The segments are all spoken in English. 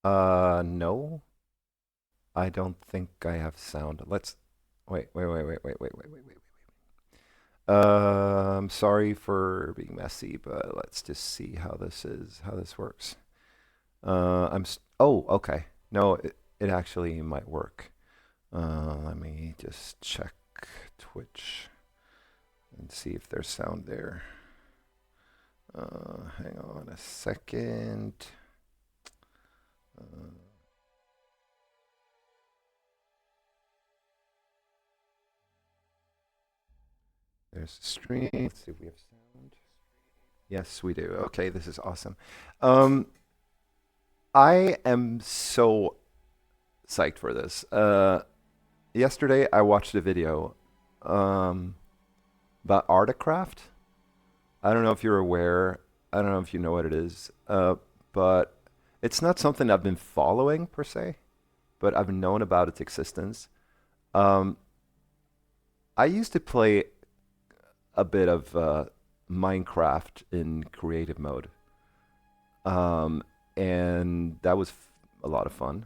No, I don't think I have sound. Let's wait. Sorry for being messy, but let's just see how this works. Oh, okay. No, it actually might work. Let me just check Twitch and see if there's sound there. Hang on a second. Uh, there's the stream. Let's see if we have sound. Yes, we do. Okay, this is awesome. Um, I am so psyched for this. Yesterday I watched a video um, about ArdaCraft. I don't know if you're aware. I don't know if you know what it is. But it's not something I've been following per se, but I've known about its existence. Um, I used to play a bit of Minecraft in creative mode, um, and that was a lot of fun.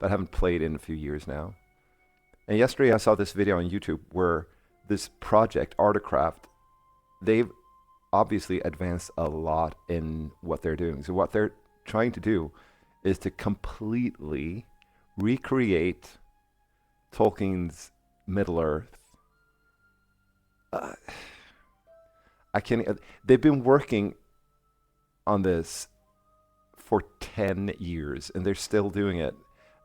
But I haven't played in a few years now. And yesterday I saw this video on YouTube where this project, ArdaCraft, they've obviously advanced a lot in what they're doing. So what they're trying to do is to completely recreate Tolkien's Middle Earth. Uh, I can't. They've been working on this for 10 years, and they're still doing it.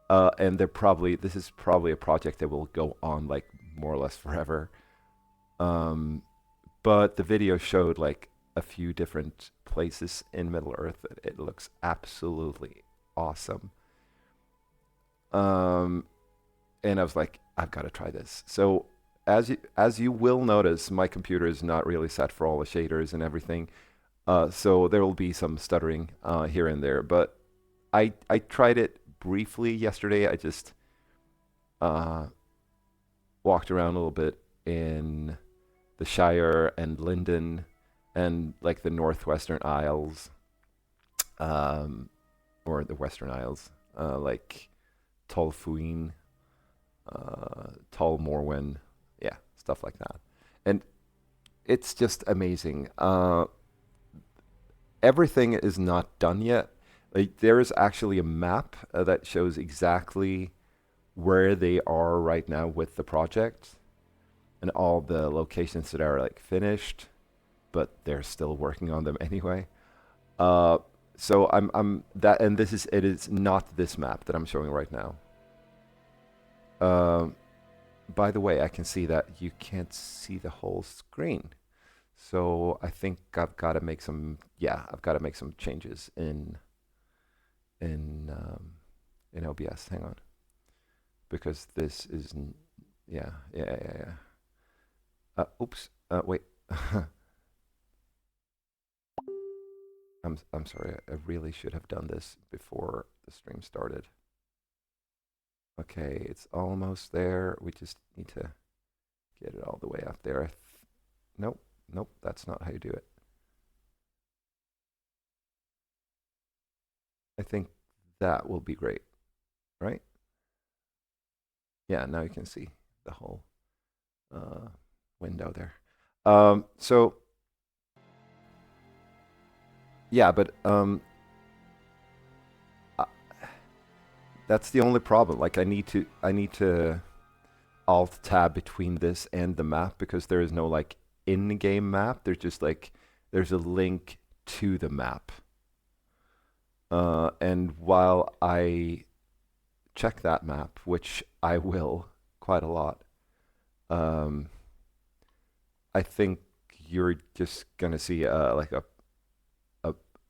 And this is probably a project that will go on like more or less forever. Um, but the video showed like a few different places in Middle Earth. It looks absolutely awesome. Um, and I was like, I've got to try this. So as you will notice, my computer is not really set for all the shaders and everything. So there will be some stuttering here and there. But I tried it briefly yesterday. I just uh, walked around a little bit in the Shire and Linden and like the Northwestern Isles, um, or the Western Isles, like Tolfuin, Tall Morwen, yeah, stuff like that. And it's just amazing. Everything is not done yet. Like, there is actually a map that shows exactly where they are right now with the project and all the locations that are like finished, but they're still working on them anyway. Uh, so I'm that, and it is not this map that I'm showing right now. Um, by the way, I can see that you can't see the whole screen. So I think I've got to make some changes in um, in OBS. Hang on, because this is yeah. Oops. Wait. I'm sorry. I really should have done this before the stream started. Okay, it's almost there. We just need to get it all the way up there. Nope, nope. That's not how you do it. I think that will be great, right? Yeah, now you can see the whole uh, window there. So yeah, but uh, that's the only problem. Like I need to alt tab between this and the map because there is no like in-game map. There's just like there's a link to the map. And while I check that map, which I will quite a lot, um, I think you're just gonna see like a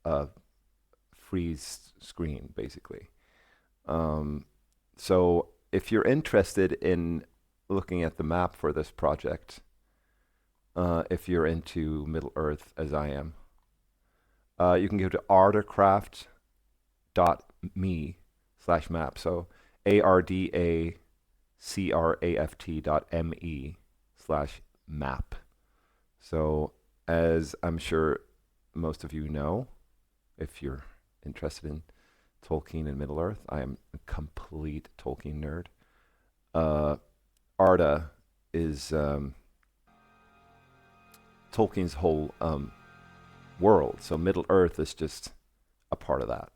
a freeze screen basically. Um, so if you're interested in looking at the map for this project, if you're into Middle Earth as I am, you can go to ardacraft.me/map. So ArdaCraft.me/map. So as I'm sure most of you know, if you're interested in Tolkien and Middle Earth. I am a complete Tolkien nerd. Uh, Arda is Tolkien's whole world, so Middle Earth is just a part of that.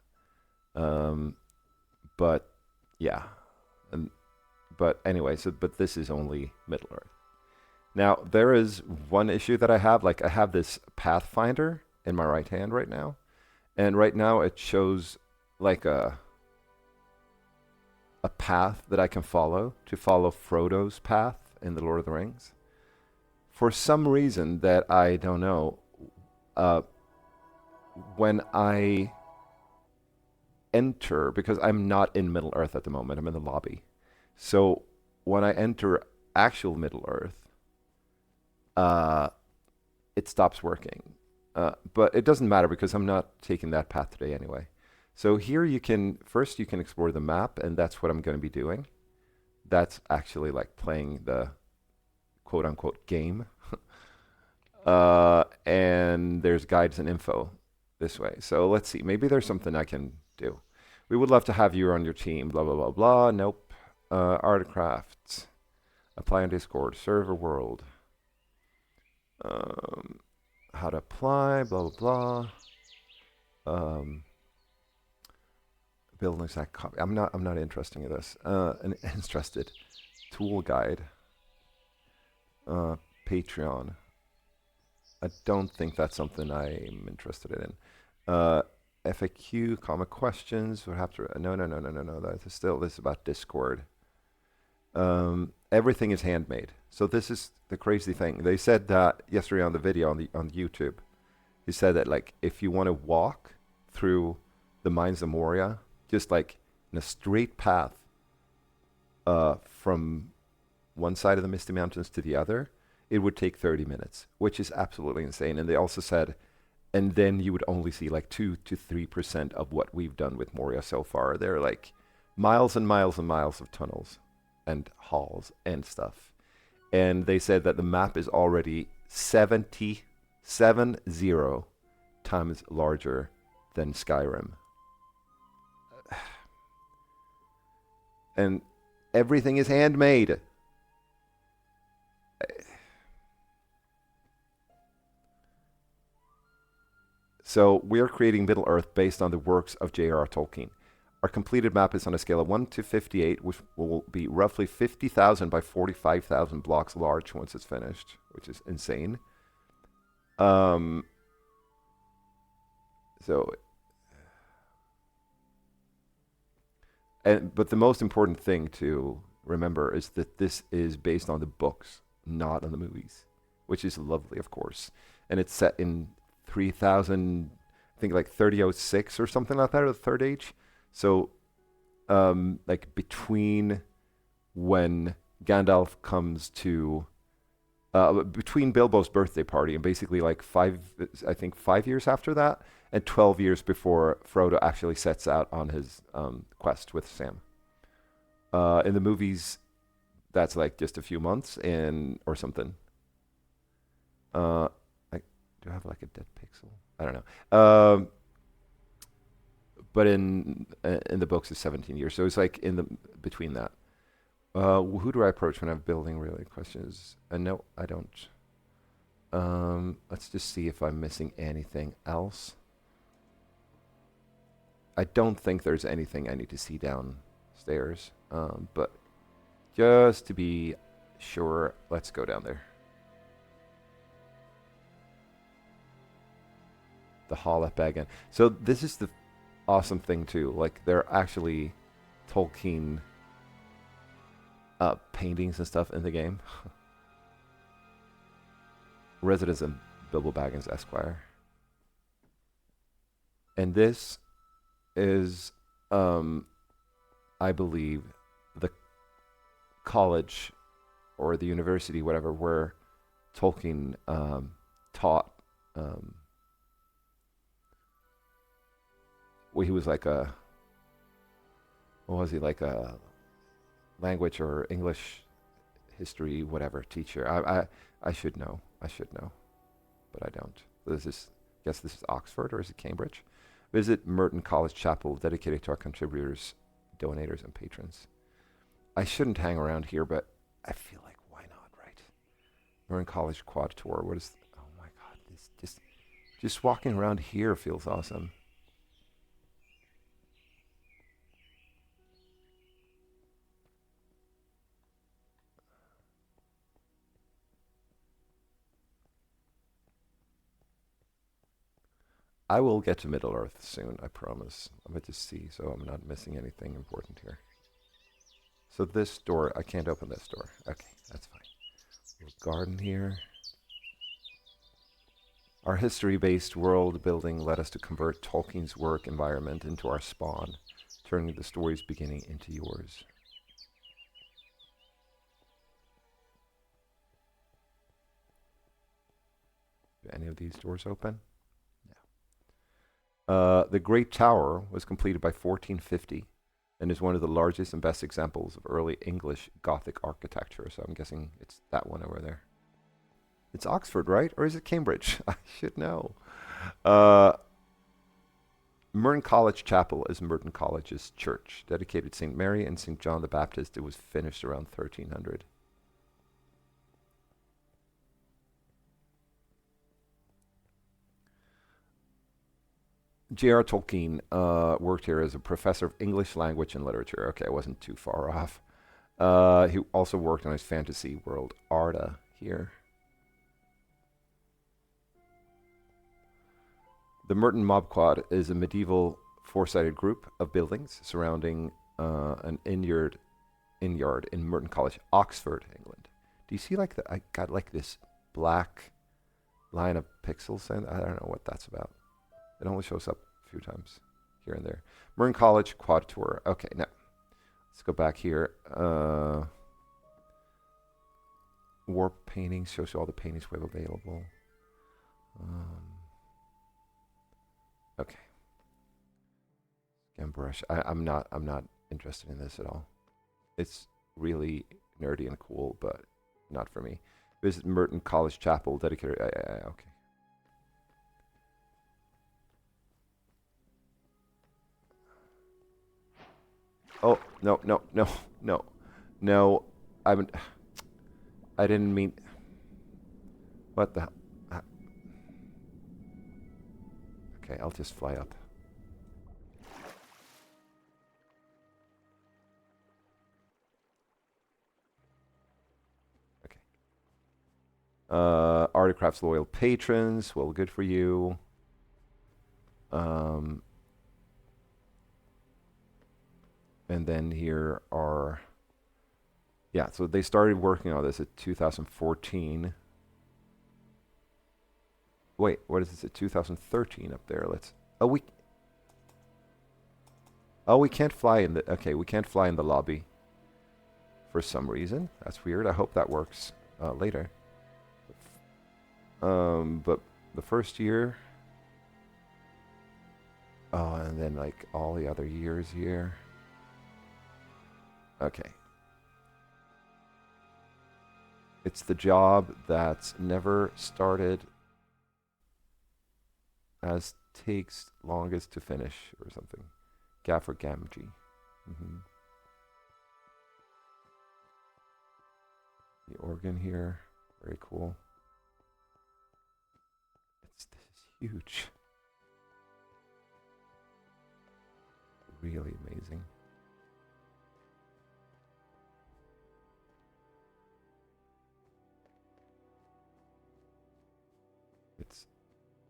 Um, but yeah, and but anyway, but this is only Middle Earth. Now there is one issue that I have. Like I have this Pathfinder in my right hand right now, and right now it shows like a path that I can follow to follow Frodo's path in the Lord of the Rings. For some reason that I don't know, when I enter, because I'm not in Middle Earth at the moment, I'm in the lobby. So when I enter actual Middle Earth, it stops working. But it doesn't matter because I'm not taking that path today anyway. So here you can explore the map, and that's what I'm going to be doing. That's actually like playing the quote unquote game. And there's guides and info this way. So let's see, maybe there's something I can do. We would love to have you on your team, blah, blah, blah, blah. Nope. ArdaCraft. Apply on Discord. Server world. How to apply, blah, blah, blah. Build an exact copy. I'm not interested in this. An interested tool guide. Patreon. I don't think that's something I'm interested in. FAQ, common questions. What have to? No. This is about Discord. Everything is handmade. So this is the crazy thing. They said that yesterday on the video on YouTube. He said that like if you want to walk through the mines of Moria, just like in a straight path, from one side of the Misty Mountains to the other, it would take 30 minutes, which is absolutely insane. And they also said, and then you would only see like 2 to 3% of what we've done with Moria so far. There are like miles and miles and miles of tunnels and halls and stuff. And they said that the map is already 70 times larger than Skyrim. And everything is handmade. So we are creating Middle Earth based on the works of J.R.R. Tolkien. Our completed map is on a scale of 1 to 58, which will be roughly 50,000 by 45,000 blocks large once it's finished, which is insane. But the most important thing to remember is that this is based on the books, not on the movies, which is lovely, of course. And it's set in 3000, I think like 3006 or something like that, or the Third Age. So, like between when Gandalf comes to, between Bilbo's birthday party and basically like 5 years after that, and 12 years before Frodo actually sets out on his quest with Sam. In the movies, that's like just a few months or something. Do I have like a dead pixel? I don't know. But in the books, it's 17 years. So it's like between that. Who do I approach when I'm building really questions? No, I don't. Let's just see if I'm missing anything else. I don't think there's anything I need to see downstairs. But just to be sure, let's go down there. The hall at Bagan. So this is the awesome thing too. Like there are actually Tolkien paintings and stuff in the game. Residence of Bilbo Baggins, Esquire. And this is, I believe, the college or the university, whatever, where Tolkien taught. Well, he was like what was he, like a language or English history, whatever, teacher. I should know, but I don't. Guess this is Oxford, or is it Cambridge? Visit Merton College Chapel, dedicated to our contributors, donators, and patrons. I shouldn't hang around here, but I feel like why not, right? Merton College Quad Tour. What is? Oh my God! This just walking around here feels awesome. I will get to Middle Earth soon, I promise. I'm going to see, so I'm not missing anything important here. So this door, I can't open this door. Okay, that's fine. Little garden here. Our history-based world building led us to convert Tolkien's work environment into our spawn, turning the story's beginning into yours. Do any of these doors open? No. The Great Tower was completed by 1450 and is one of the largest and best examples of early English Gothic architecture. So I'm guessing it's that one over there. It's Oxford, right? Or is it Cambridge? I should know. Merton College Chapel is Merton College's church, dedicated to St. Mary and St. John the Baptist. It was finished around 1300. J.R. Tolkien worked here as a professor of English language and literature. Okay, I wasn't too far off. He also worked on his fantasy world, Arda, here. The Merton Mob Quad is a medieval four-sided group of buildings surrounding an innyard in Merton College, Oxford, England. Do you see like I got like this black line of pixels, and I don't know what that's about. It only shows up a few times here and there. Merton College Quad Tour. Okay, now let's go back here. Warp paintings shows you all the paintings we have available. Okay. Scan brush. I'm not interested in this at all. It's really nerdy and cool, but not for me. Visit Merton College Chapel, dedicated. Okay. Oh, no. I didn't mean. What the? Okay, I'll just fly up. Okay. ArdaCraft's loyal patrons. Well, good for you. And then here are, yeah, so they started working on this at 2014. Wait, what is this at 2013 up there? We can't fly in the, okay, we can't fly in the lobby for some reason. That's weird. I hope that works later. But the first year, oh, and then like all the other years here. Okay. It's the job that's never started, as takes longest to finish, or something. Gaffer Gamgee. The organ here, very cool. This is huge. Really amazing.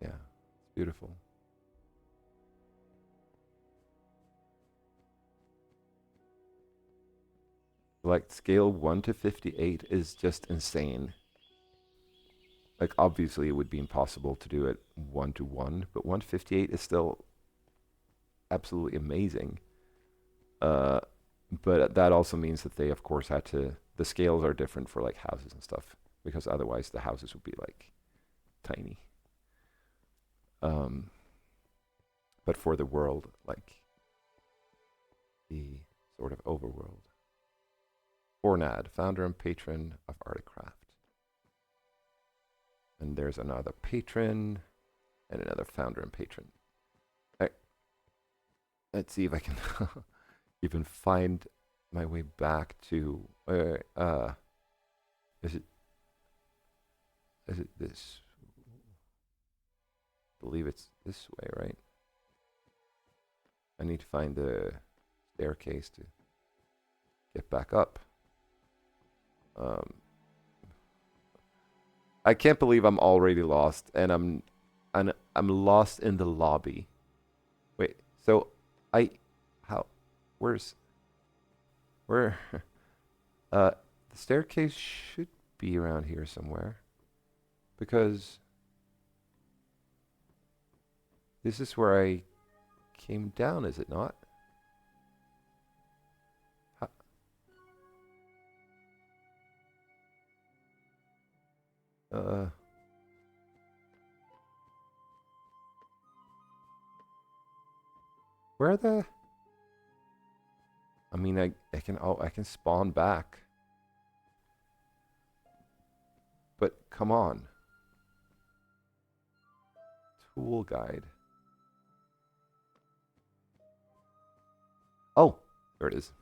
Yeah, it's beautiful. Like scale 1 to 58 is just insane. Like obviously it would be impossible to do it 1 to 1, but 1 to 58 is still absolutely amazing. But that also means that they of course had to, the scales are different for like houses and stuff, because otherwise the houses would be like tiny. But for the world, like the sort of overworld. Ornad, founder and patron of ArdaCraft. And there's another patron and another founder and patron. Let's see if I can even find my way back to is it this? I believe it's this way, right? I need to find the staircase to get back up. I can't believe I'm already lost, and I'm lost in the lobby. Wait, so where? The staircase should be around here somewhere, because this is where I came down, is it not? Where the? I mean, I can spawn back. But come on. Tool guide. Oh, there it is.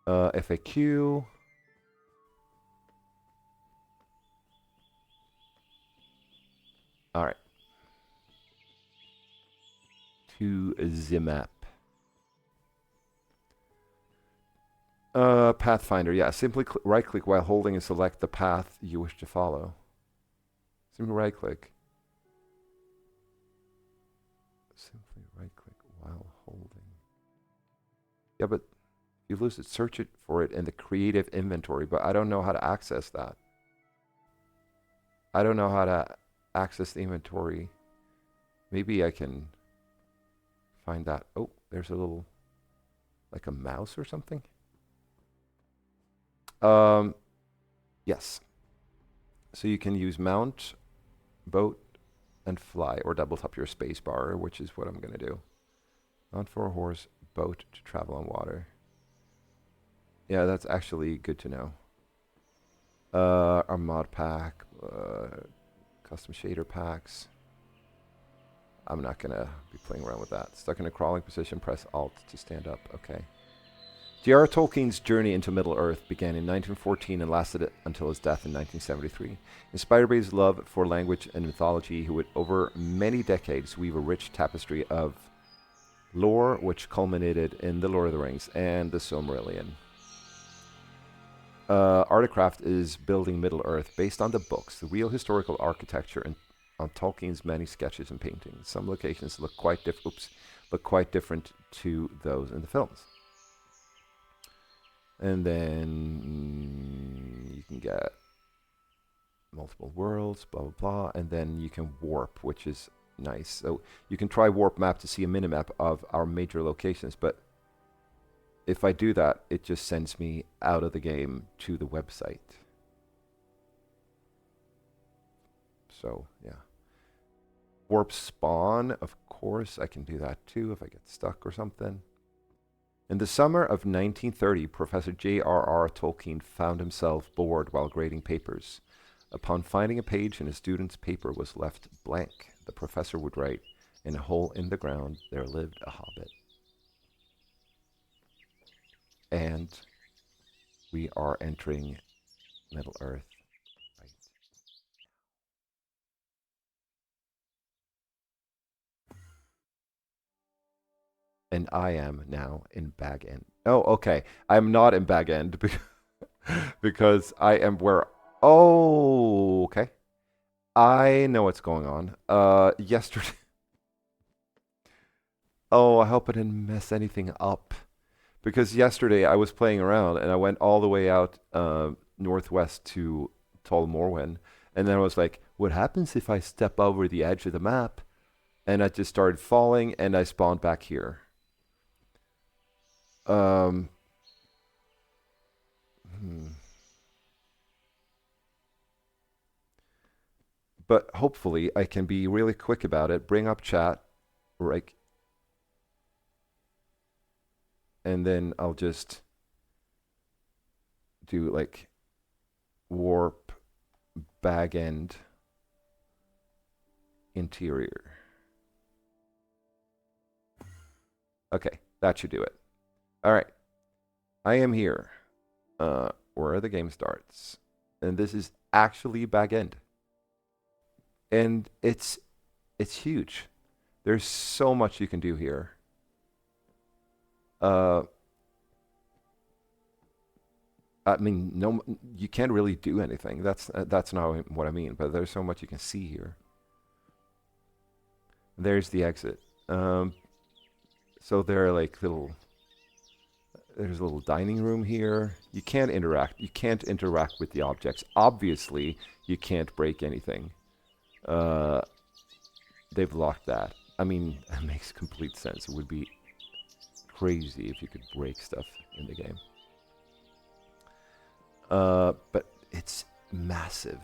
FAQ. All right. To the map. Pathfinder, yeah. Simply right-click while holding and select the path you wish to follow. Simply right-click. Simply right-click while holding. Yeah, but you lose it. Search it for it in the creative inventory, but I don't know how to access that. I don't know how to access the inventory. Maybe I can find that. Oh, there's a little, like a mouse or something. Yes. So you can use mount, boat, and fly, or double tap your space bar, which is what I'm going to do. Mount for a horse, boat to travel on water. Yeah, that's actually good to know. Our mod pack, custom shader packs. I'm not going to be playing around with that. Stuck in a crawling position, press Alt to stand up. Okay. J.R. Tolkien's journey into Middle-earth began in 1914 and lasted until his death in 1973. Inspired by his love for language and mythology, he would, over many decades, weave a rich tapestry of lore, which culminated in The Lord of the Rings and the Silmarillion. ArdaCraft is building Middle-earth based on the books, the real historical architecture, and on Tolkien's many sketches and paintings. Some locations look quite different to those in the films. And then you can get multiple worlds, blah, blah, blah. And then you can warp, which is nice. So you can try warp map to see a minimap of our major locations. But if I do that, it just sends me out of the game to the website. So, yeah. Warp spawn, of course. I can do that too if I get stuck or something. In the summer of 1930, Professor J.R.R. Tolkien found himself bored while grading papers. Upon finding a page in a student's paper was left blank, the professor would write, "In a hole in the ground there lived a hobbit." And we are entering Middle-earth. Right. And I am now in Bag End. Oh, okay. I'm not in Bag End because I am where... Oh, okay. I know what's going on. Yesterday... Oh, I hope I didn't mess anything up. Because yesterday I was playing around and I went all the way out northwest to Tol Morwen. And then I was like, what happens if I step over the edge of the map? And I just started falling and I spawned back here. But hopefully I can be really quick about it. Bring up chat, right? And then I'll just do like warp Bag End interior. Okay, that should do it. All right. I am here. Where the game starts. And this is actually back end. And it's huge. There's so much you can do here. I mean, no, you can't really do anything. That's not what I mean. But there's so much you can see here. There's the exit. So there are like there's a little dining room here. You can't interact. You can't interact with the objects. Obviously, you can't break anything. They've locked that. I mean, that makes complete sense. It would be crazy if you could break stuff in the game. But it's massive.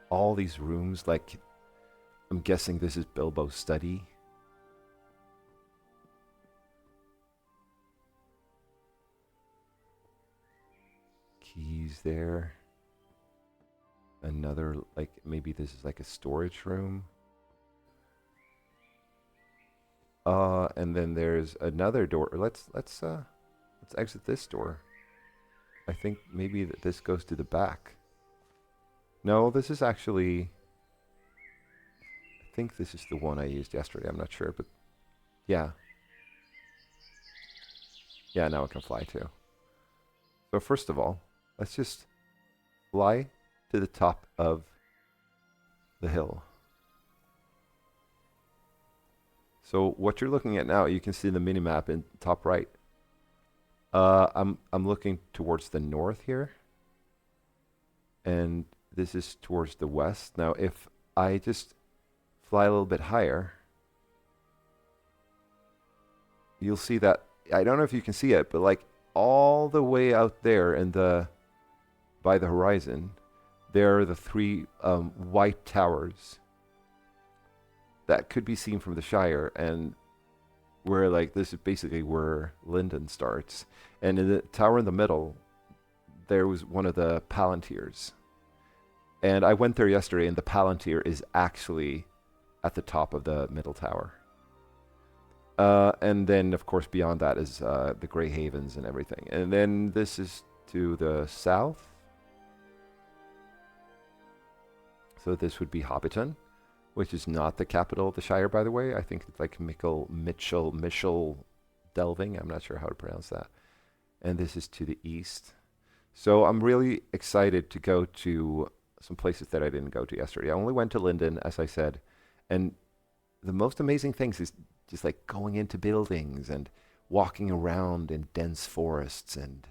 All these rooms, like, I'm guessing this is Bilbo's study. Keys there. Another, like, maybe this is like a storage room. And then there's another door. Let's exit this door. I think maybe this goes to the back. No, this is actually, I think this is the one I used yesterday. I'm not sure, but yeah. Yeah, now it can fly too. So first of all, let's just fly to the top of the hill. So what you're looking at now, you can see the mini-map in top right. I'm looking towards the north here. And this is towards the west. Now if I just fly a little bit higher, you'll see that, I don't know if you can see it, but like all the way out there in by the horizon, there are the three white towers that could be seen from the Shire, and where like this is basically where Linden starts. And in the tower in the middle, there was one of the Palantirs. And I went there yesterday, and the Palantir is actually at the top of the middle tower. And then, of course, beyond that is the Grey Havens and everything. And then this is to the south. So this would be Hobbiton, which is not the capital of the Shire, by the way. I think it's like Mitchell Delving. I'm not sure how to pronounce that. And this is to the east. So I'm really excited to go to some places that I didn't go to yesterday. I only went to Linden, as I said. And the most amazing things is just like going into buildings and walking around in dense forests. And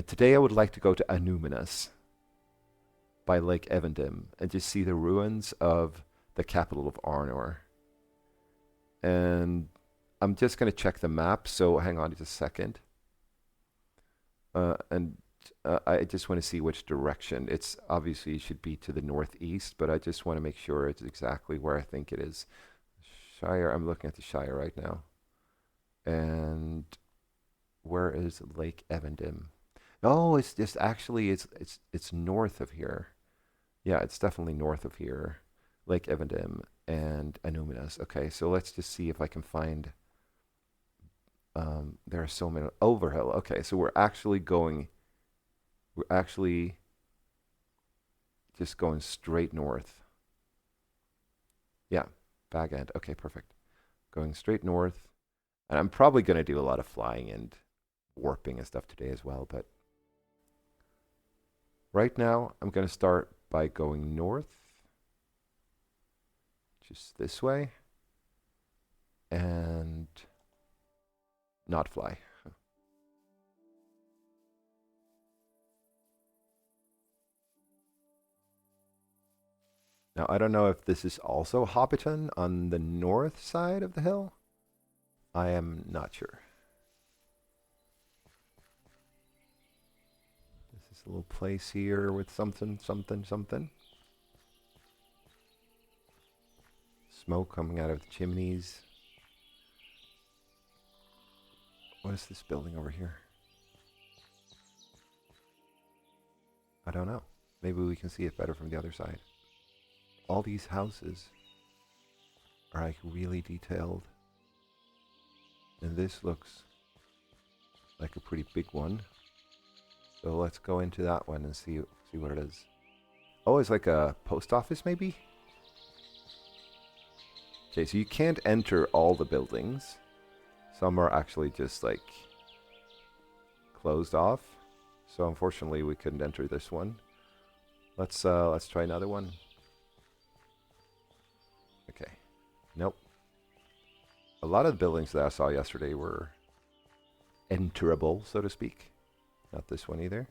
today I would like to go to Anuminas by Lake Evendim and just see the ruins of the capital of Arnor. And I'm just going to check the map, so hang on just a second. I just want to see which direction. It's obviously should be to the northeast, but I just want to make sure it's exactly where I think it is. Shire, I'm looking at the Shire right now. And where is Lake Evendim? Oh, it's just actually it's north of here. Yeah, it's definitely north of here. Lake Evendim and Annúminas. Okay, so let's just see if I can find. There are so many. Overhill. Okay, so we're actually just going straight north. Yeah, bag end. Okay, perfect. Going straight north. And I'm probably going to do a lot of flying and warping and stuff today as well, but right now I'm going to start by going north, just this way, and not fly. Now, I don't know if this is also Hobbiton on the north side of the hill. I am not sure. This is a little place here with something. Smoke coming out of the chimneys. What is this building over here? I don't know. Maybe we can see it better from the other side. All these houses are like really detailed. And this looks like a pretty big one. So let's go into that one and see what it is. Oh, it's like a post office maybe? Okay, so you can't enter all the buildings. Some are actually just like closed off. So unfortunately we couldn't enter this one. Let's try another one. Okay. Nope. A lot of the buildings that I saw yesterday were enterable, so to speak. Not this one either.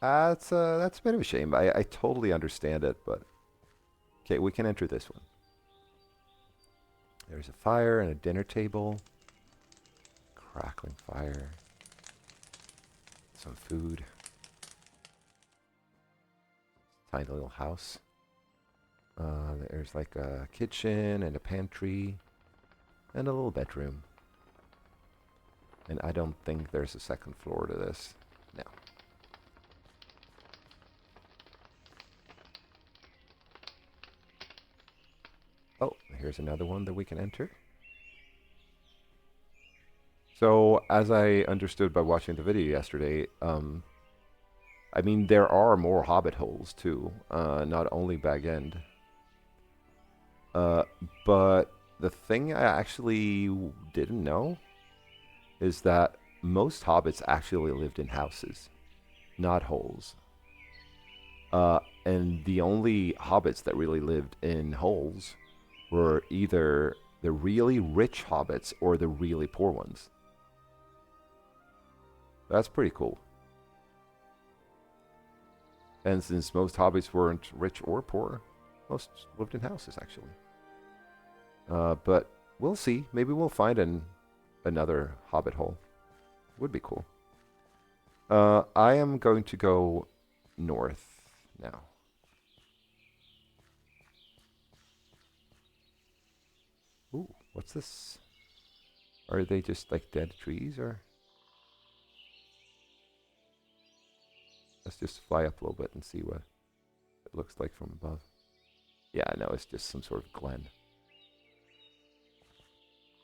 That's a bit of a shame. I totally understand it, but okay, we can enter this one. There's a fire and a dinner table. Crackling fire. Some food. Tiny little house. There's like a kitchen and a pantry and a little bedroom. And I don't think there's a second floor to this. No. Oh, here's another one that we can enter. So, as I understood by watching the video yesterday, I mean, there are more hobbit holes too, not only Bag End. But the thing I actually didn't know is that most hobbits actually lived in houses, not holes. And the only hobbits that really lived in holes were either the really rich hobbits or the really poor ones. That's pretty cool. And since most hobbits weren't rich or poor, most lived in houses, actually. But we'll see. Maybe we'll find another hobbit hole. Would be cool. I am going to go north now. Ooh, what's this? Are they just like dead trees, or? Let's just fly up a little bit and see what it looks like from above. Yeah, no, it's just some sort of glen.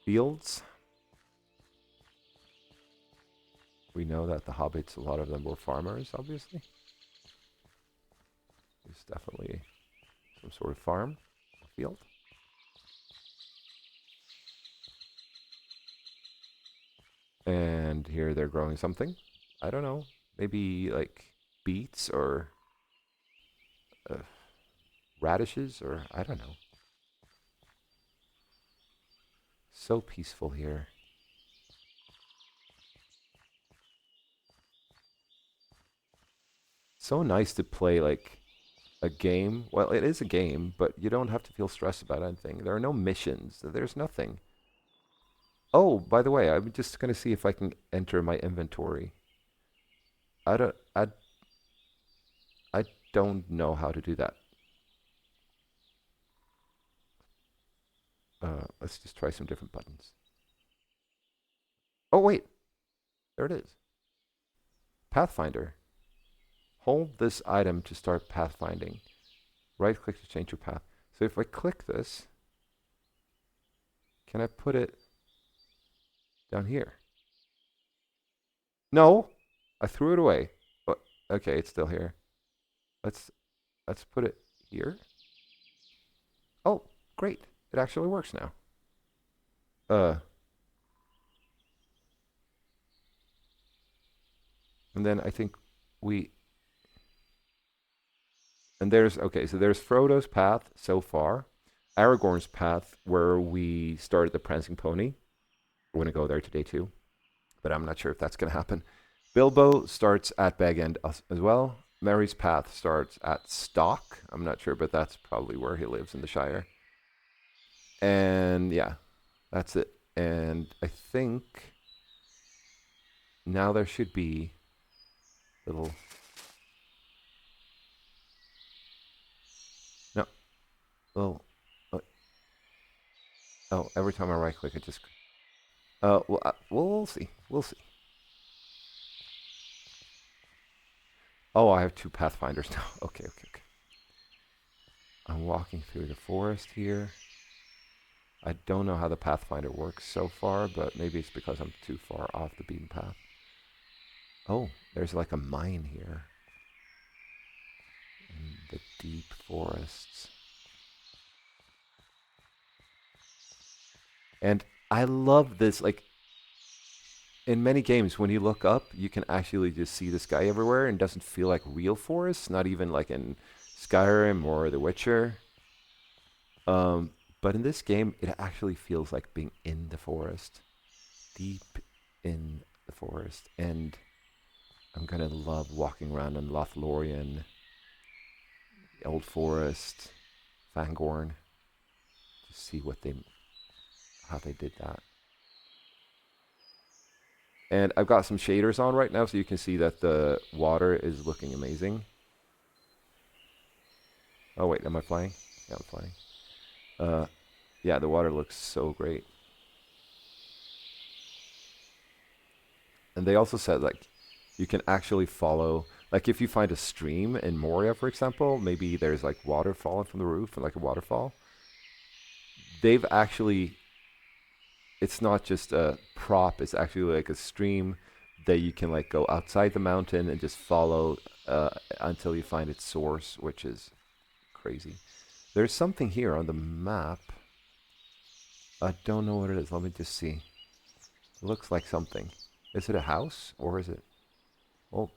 Fields. We know that the hobbits, a lot of them were farmers, obviously. It's definitely some sort of farm, field. And here they're growing something. I don't know. Maybe like beets or radishes, or I don't know. So peaceful here. So nice to play like a game. Well, it is a game, but you don't have to feel stressed about anything. There are no missions. There's nothing. Oh, by the way, I'm just gonna see if I can enter my inventory. I don't know how to do that. Let's just try some different buttons. Oh wait, there it is. Pathfinder. Hold this item to start pathfinding. Right click to change your path. So if I click this, can I put it down here? No, I threw it away. Oh, okay, it's still here. Let's put it here. Oh, great. It actually works now. And then I think and there's, okay, so there's Frodo's path so far. Aragorn's path, where we started the Prancing Pony. We're going to go there today too, but I'm not sure if that's going to happen. Bilbo starts at Bag End as well. Merry's path starts at Stock. I'm not sure, but that's probably where he lives in the Shire. And yeah, that's it. And I think now there should be little... No. Little... Oh, every time I right click, it just... well, we'll see. We'll see. Oh, I have two pathfinders now. Okay. I'm walking through the forest here. I don't know how the Pathfinder works so far, but maybe it's because I'm too far off the beaten path. Oh, there's like a mine here in the deep forests. And I love this, like, in many games, when you look up, you can actually just see the sky everywhere and it doesn't feel like real forests, not even like in Skyrim or The Witcher. Um, but in this game, it actually feels like being in the forest, deep in the forest. And I'm gonna love walking around in Lothlorien, the Old Forest, Fangorn, to see how they did that. And I've got some shaders on right now, so you can see that the water is looking amazing. Oh wait, am I flying? Yeah, I'm flying. Yeah, the water looks so great. And they also said like you can actually follow, like if you find a stream in Moria, for example, maybe there's like water falling from the roof and like a waterfall. They've actually, it's not just a prop, it's actually like a stream that you can like go outside the mountain and just follow until you find its source, which is crazy. There's something here on the map. I don't know what it is. Let me just see. It looks like something. Is it a house or is it? Oh,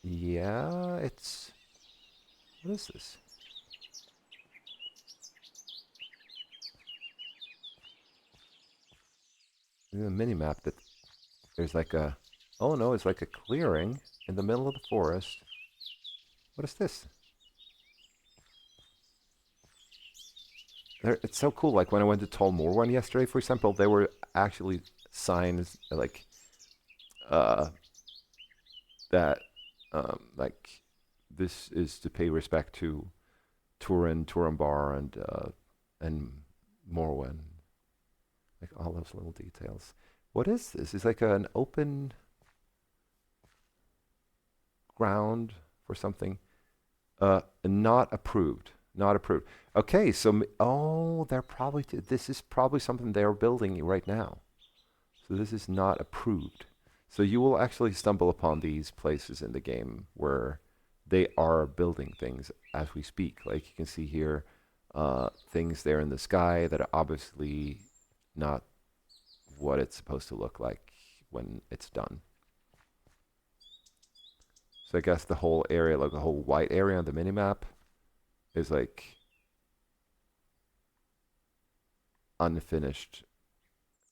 yeah, it's. What is this? In the mini map that there's like a. Oh no, it's like a clearing in the middle of the forest. What is this? It's so cool. Like when I went to Tolmorwan yesterday, for example, there were actually signs like uh, that like this is to pay respect to Turin, Turambar, and Morwen. Like all those little details. What is this? It's like an open ground for something. Not approved. Not approved. Okay, so oh, they're probably this is probably something they're building right now. So this is not approved. So you will actually stumble upon these places in the game where they are building things as we speak. Like you can see here, things there in the sky that are obviously not what it's supposed to look like when it's done. So I guess the whole area, like the whole white area on the minimap, is like unfinished,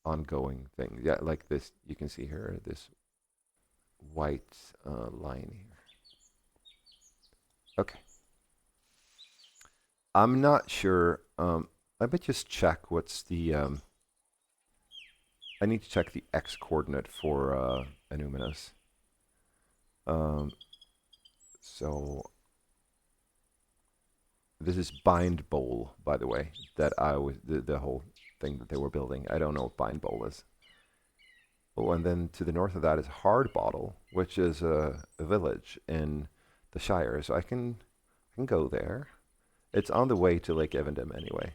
ongoing thing. Yeah, like this, you can see here, this white line here. Okay. I'm not sure. Let me just check what's the. I need to check the x coordinate for Anuminas. So this is Bind Bowl, by the way. That I was the whole thing that they were building. I don't know what Bind Bowl is. Oh, and then to the north of that is Hard Bottle, which is a village in the Shire. So I can go there. It's on the way to Lake Evandem anyway.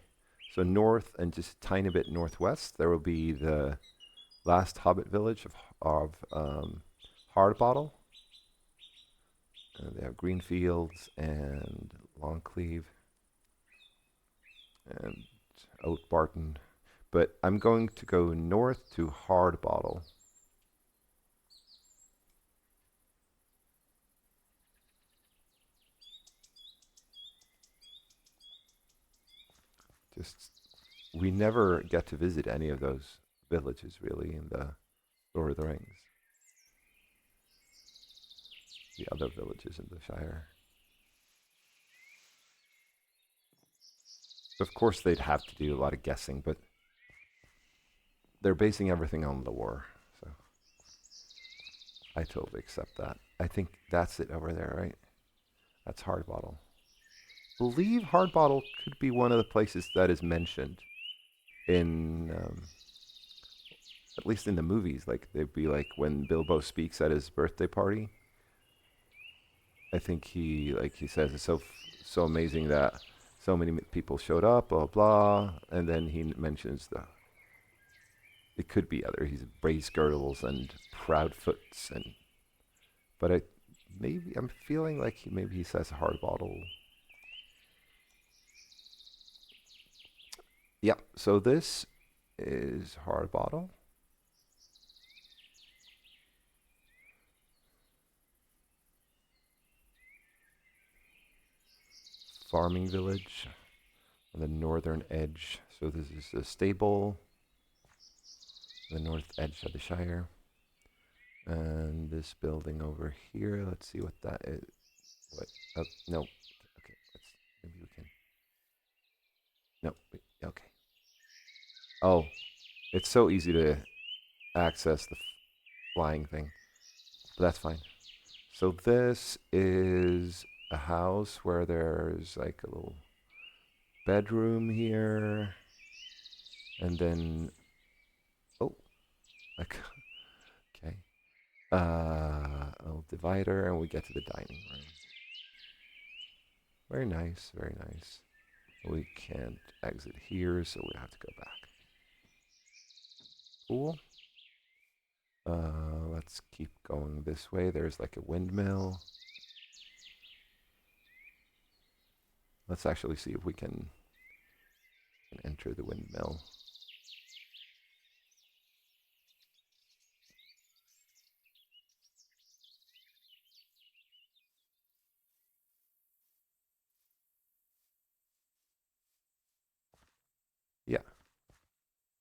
So north and just a tiny bit northwest, there will be the last Hobbit village of Hardbottle. And they have green fields and Longcleave and Oat Barton. But I'm going to go north to Hardbottle. Just, we never get to visit any of those villages really in the Lord of the Rings. The other villages in the Shire. Of course, they'd have to do a lot of guessing, but they're basing everything on lore, so I totally accept that. I think that's it over there, right? That's Hardbottle. Believe Hardbottle could be one of the places that is mentioned in, at least in the movies. Like they'd be like when Bilbo speaks at his birthday party. I think he says it's so amazing that so many people showed up, blah blah, and then he mentions it could be other. He's brace girdles and proudfoots, and but maybe I'm feeling like maybe he says hard bottle. Yeah, so this is hard bottle. Farming village on the northern edge. So this is a stable, the north edge of the Shire. And this building over here, let's see what that is. What? Oh, no. Okay, maybe we can. No, okay. Oh, it's so easy to access the flying thing. But that's fine. So this is a house where there's like a little bedroom here. And then, oh, like, okay. A little divider, and we get to the dining room. Very nice, very nice. We can't exit here, so we have to go back. Cool. Let's keep going this way. There's like a windmill. Let's actually see if we can enter the windmill. Yeah.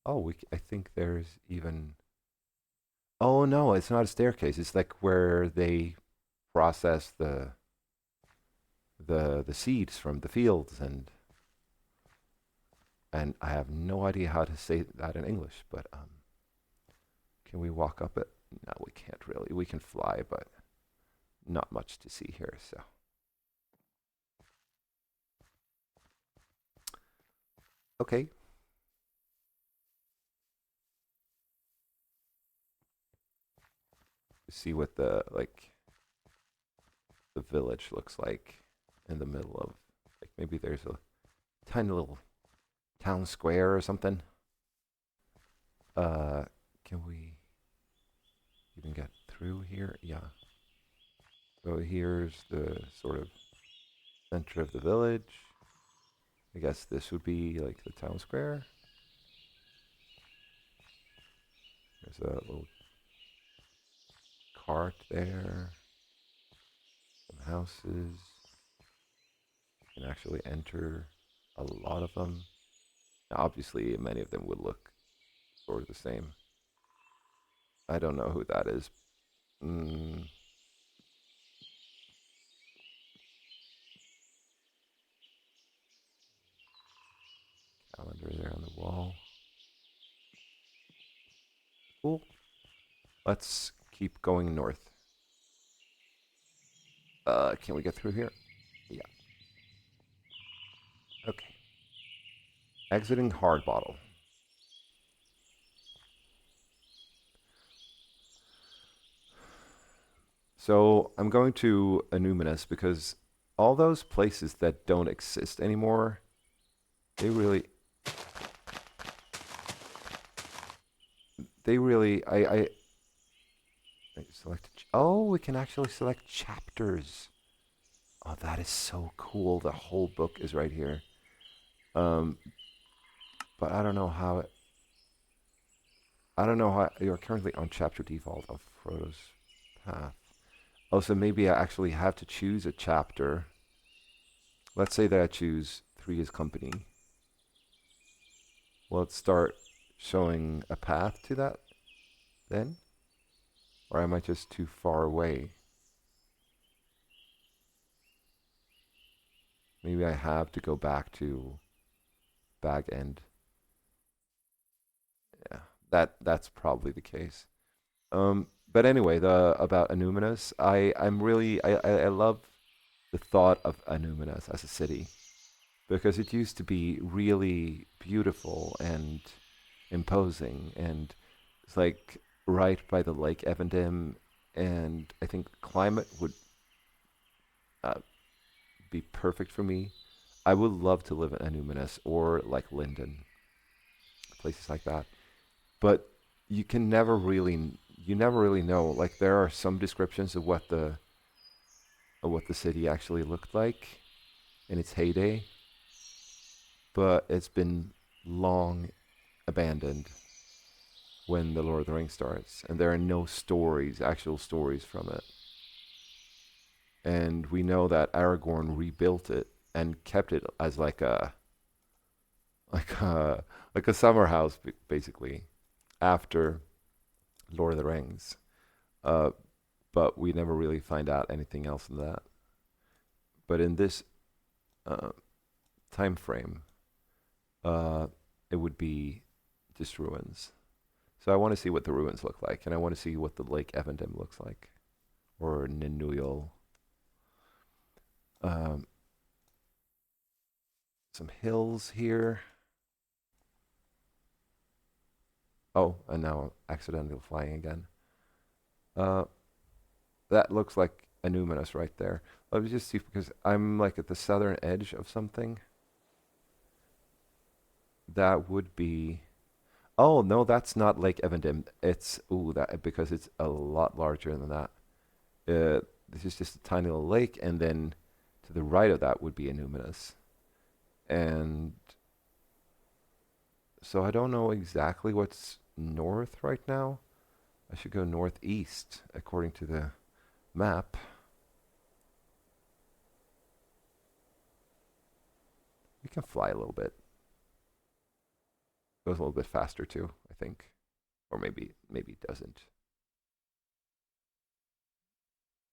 Oh, I think there's even. Oh no, it's not a staircase. It's like where they process the seeds from the fields, and I have no idea how to say that in English, but can we walk up it? No, we can't really. We can fly, but not much to see here, so. Okay. See what the village looks like in the middle of, like, maybe there's a tiny little town square or something. Can we even get through here? Yeah. So here's the sort of center of the village. I guess this would be like the town square. There's a little cart there. Some houses. You can actually enter a lot of them. Now, obviously, many of them would look sort of the same. I don't know who that is. Calendar there on the wall. Cool. Let's keep going north. Can we get through here? Yeah. Okay. Exiting hard bottle. So I'm going to Anuminas because all those places that don't exist anymore, they really, I select, oh, we can actually select chapters. Oh, that is so cool. The whole book is right here. But I don't know how you're currently on chapter default of Frodo's path. Oh, so maybe I actually have to choose a chapter. Let's say that I choose 3 as company. Will it start showing a path to that then? Or am I just too far away? Maybe I have to go back to Bag End. Yeah, that's probably the case. But anyway, about Annúminas, I love the thought of Annúminas as a city because it used to be really beautiful and imposing, and it's like right by the Lake Evendim, and I think climate would be perfect for me. I would love to live in Anuminas or like Linden, places like that. But you can never really, you never really know. Like there are some descriptions of what the city actually looked like in its heyday, but it's been long abandoned when the Lord of the Rings starts, and there are no stories, actual stories from it. And we know that Aragorn rebuilt it and kept it as like a like a summer house, basically, after Lord of the Rings. Uh, but we never really find out anything else than that. But in this uh, time frame, uh, it would be just ruins. So I want to see what the ruins look like, and I want to see what the Lake Evendim looks like, or Ninuyal. Um, some hills here. Oh, and now I'm accidentally flying again. Uh, that looks like Annúminas right there. Let me just see, because I'm like at the southern edge of something. That would be. Oh no, that's not Lake Evendim. It's that because it's a lot larger than that. This is just a tiny little lake, and then to the right of that would be Annúminas. And so I don't know exactly what's north right now. I should go northeast according to the map. We can fly a little bit. Goes a little bit faster too, I think. Or maybe it doesn't.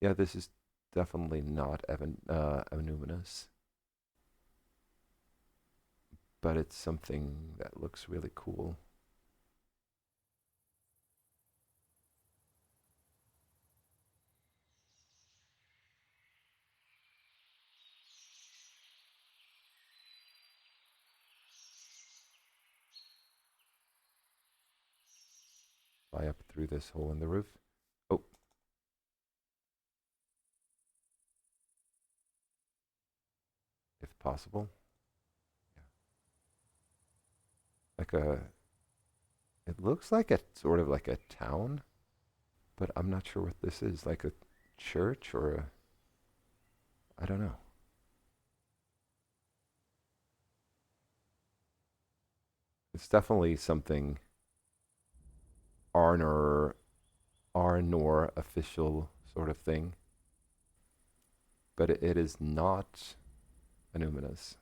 Yeah, this is definitely not Anuminas. But it's something that looks really cool. Fly up through this hole in the roof. Oh, if possible. Yeah. Like it looks like a sort of like a town, but I'm not sure what this is. Like a church or I don't know. It's definitely something Arnor, Arnor official sort of thing, but it is not Anuminas.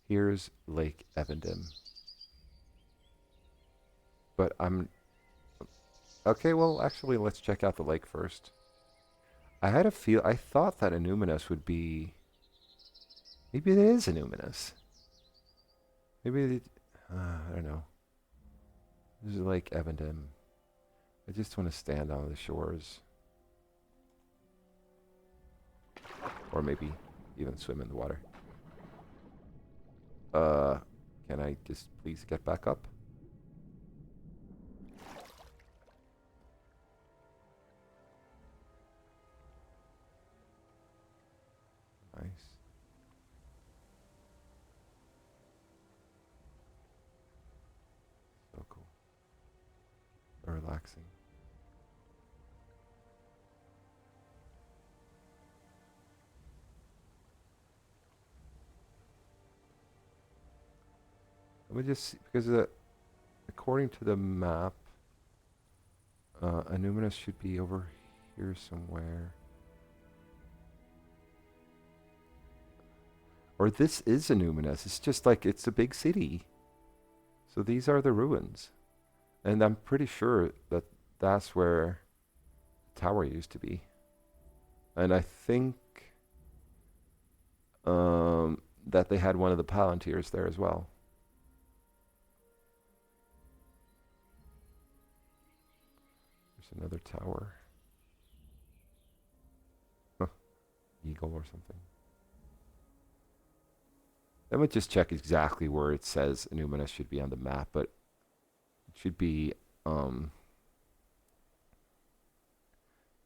Here's Lake Evendim. But I'm okay. Well, actually, let's check out the lake first. I thought that Anuminas would be. Maybe it is Anuminas. Maybe I don't know. This is Lake Evendim. I just want to stand on the shores, or maybe even swim in the water. Uh, can I just please get back up? Nice. So cool. Relaxing. Let me just see, because according to the map, Anuminas should be over here somewhere. Or this is Anuminas. It's just like it's a big city. So these are the ruins. And I'm pretty sure that that's where the tower used to be. And I think that they had one of the Palantirs there as well. There's another tower. Huh. Eagle or something. Let me just check exactly where it says Anuminas should be on the map, but it should be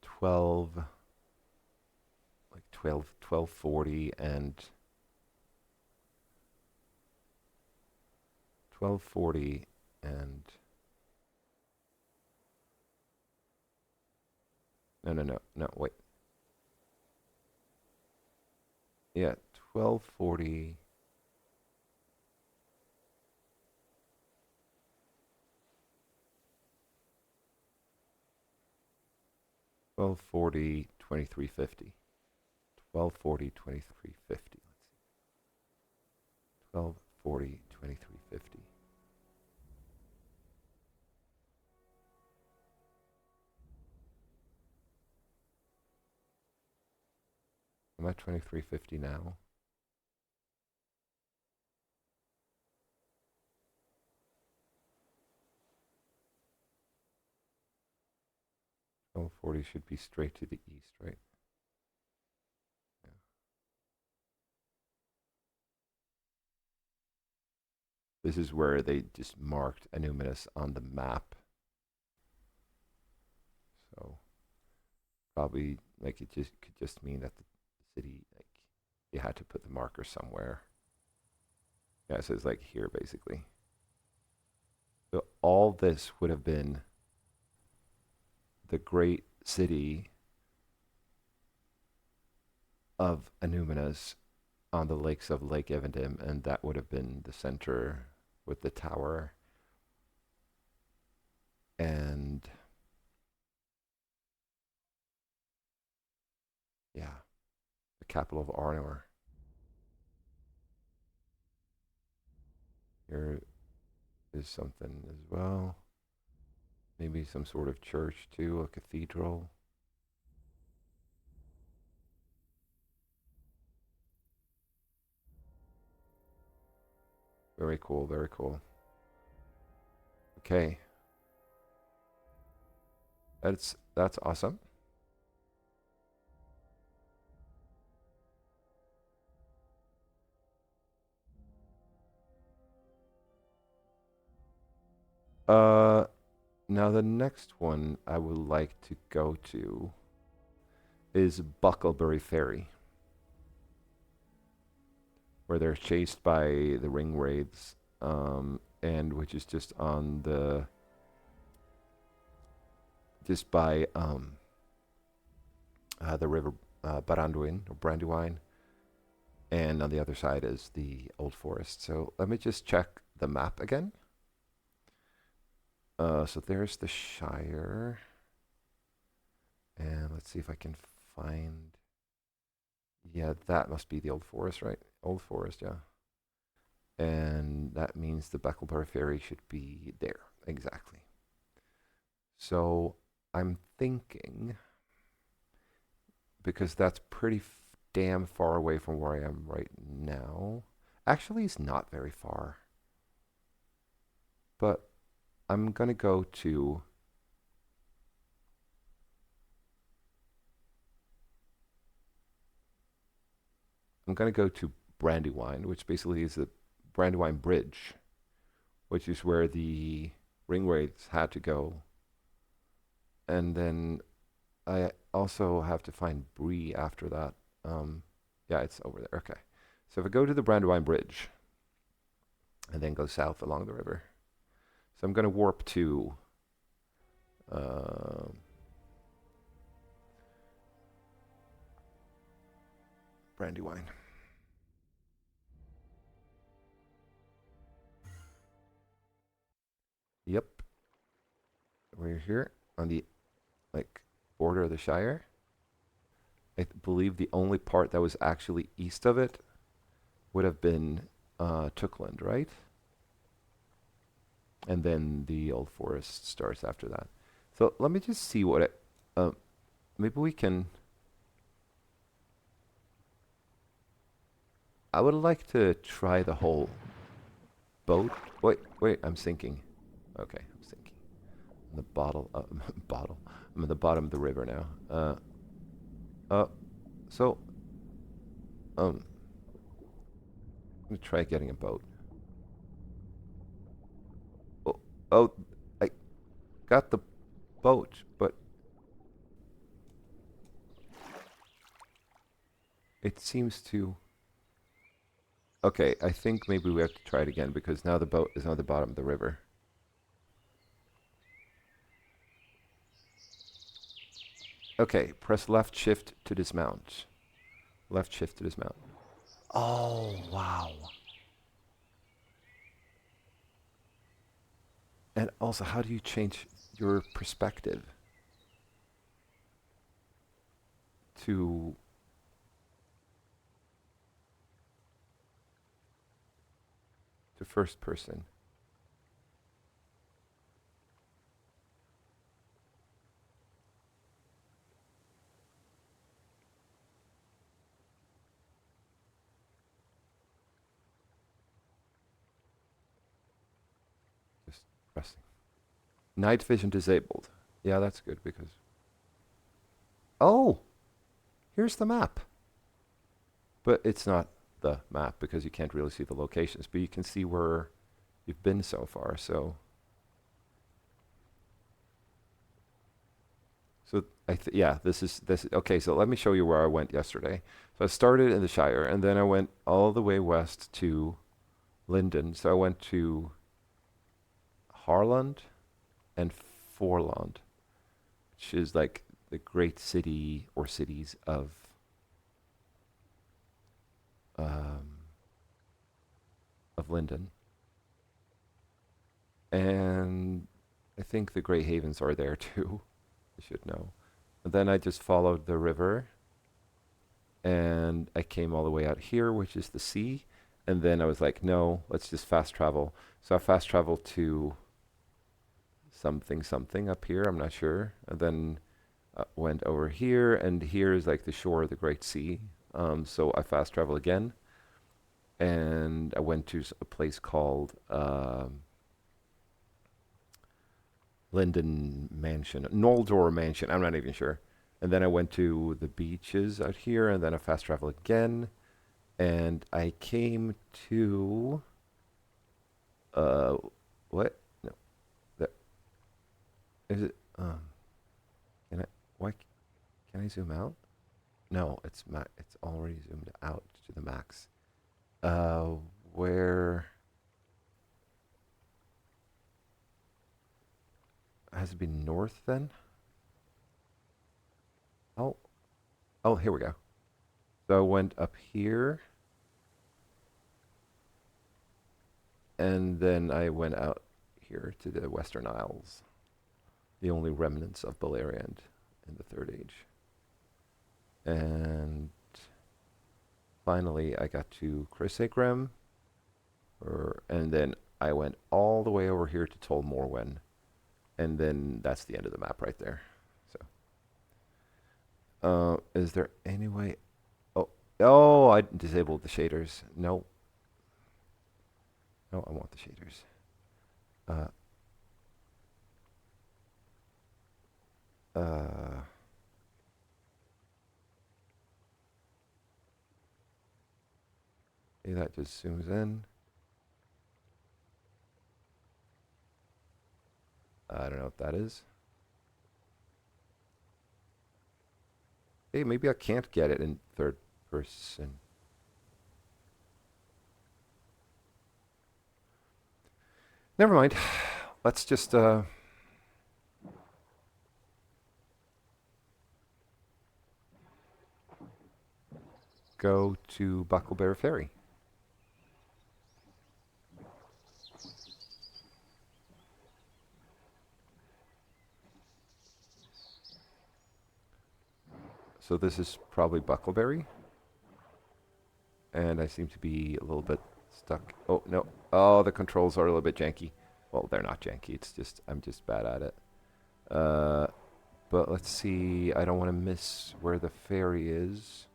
12, like 1240 and 1240 and no, wait. Yeah, 1240. 1240, 2350. 1240, 2350. Let's see. 1240, 2350. I'm at 2350 now. Twelve 40 should be straight to the east, right? Yeah. This is where they just marked Anuminas on the map. So probably like it just could just mean that the city, like, you had to put the marker somewhere. Yeah, so it's like here basically. So all this would have been the great city of Anuminas on the lakes of Lake Evendim, and that would have been the center with the tower. And yeah, the capital of Arnor. Here is something as well. Maybe some sort of church too, a cathedral. Very cool, very cool. Okay. That's awesome. Now the next one I would like to go to is Buckleberry Ferry, where they're chased by the ring wraiths, and which is just on the just by the river Brandywine or Brandywine, and on the other side is the old forest. So let me just check the map again. So there's the Shire, and let's see if I can find. Yeah, that must be the old forest, right? Old forest, yeah. And that means the Buckleberry Ferry should be there, exactly. So I'm thinking, because that's pretty damn far away from where I am right now. Actually, it's not very far. But I'm going to go to Brandywine, which basically is the Brandywine Bridge, which is where the ring wraiths had to go. And then I also have to find Bree after that. Yeah, it's over there. Okay. So if I go to the Brandywine Bridge and then go south along the river. So I'm going to warp to Brandywine. Yep. We're here on the border of the Shire. I believe the only part that was actually east of it would have been Tookland, right? And then the old forest starts after that. So let me just see what it. Maybe we can. I would like to try the whole boat. Wait, I'm sinking. Okay, I'm sinking. I'm the bottle. I'm at the bottom of the river now. So, I'm gonna try getting a boat. Oh, I got the boat, but It seems to... Okay, I think maybe we have to try it again because now the boat is on the bottom of the river. Okay, press left shift to dismount. Left shift to dismount. Oh, wow. And also, how do you change your perspective to first person? Just pressing. Night vision disabled. Yeah, that's good because... Oh! Here's the map. But it's not the map because you can't really see the locations, but you can see where you've been so far, so... So, yeah, this is... Okay, so let me show you where I went yesterday. So I started in the Shire, and then I went all the way west to Linden. So I went to Harland and Forland, which is like the great city or cities of Linden. And I think the Grey Havens are there too. I should know. And then I just followed the river and I came all the way out here, which is the sea. And then I was like, no, let's just fast travel. So I fast traveled to something up here, I'm not sure. And then went over here, and here is like the shore of the Great Sea. So I fast travel again. And I went to a place called Linden Mansion, Noldor Mansion, I'm not even sure. And then I went to the beaches out here, and then I fast travel again. And I came to... what? No. That... Is it... Can I... Why... Can I zoom out? No, it's already zoomed out to the max. Where... Has it been north then? Oh, here we go. So I went up here. And then I went out here to the Western Isles. The only remnants of Beleriand in the Third Age. And finally I got to Chrysagram. And then I went all the way over here to Tol Morwen. And then that's the end of the map right there. So, is there any way? Oh, I disabled the shaders. No, I want the shaders. Okay, that just zooms in. I don't know what that is. Hey, maybe I can't get it in third person. Never mind. Let's just go to Buckleberry Ferry. So this is probably Buckleberry. And I seem to be a little bit stuck. Oh, no. Oh, the controls are a little bit janky. Well, they're not janky. It's just, I'm just bad at it. But let's see. I don't want to miss where the ferry is.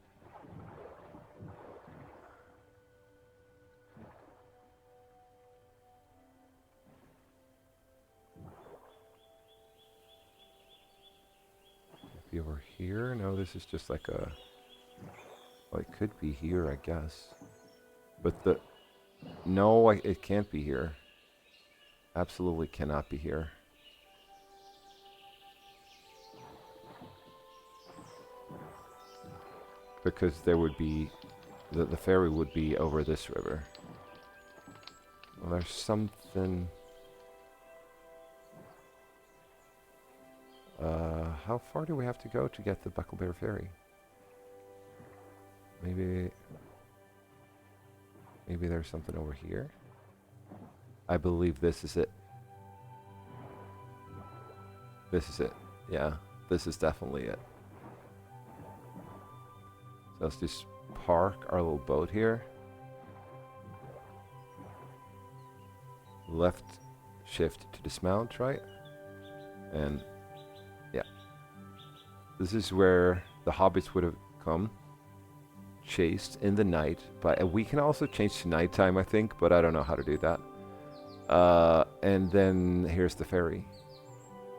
Be over here? No, this is just like a... Well, it could be here, I guess. But the... No, it can't be here. Absolutely cannot be here. because there would be the ferry would be over this river. Well, there's something. How far do we have to go to get the Buckleberry ferry? Maybe there's something over here. I believe this is it. This is it. Yeah, this is definitely it. So let's just park our little boat here. Left shift to dismount, right? And yeah. This is where the hobbits would have come. Chased in the night. But we can also change to nighttime, I think, but I don't know how to do that. And then here's the ferry.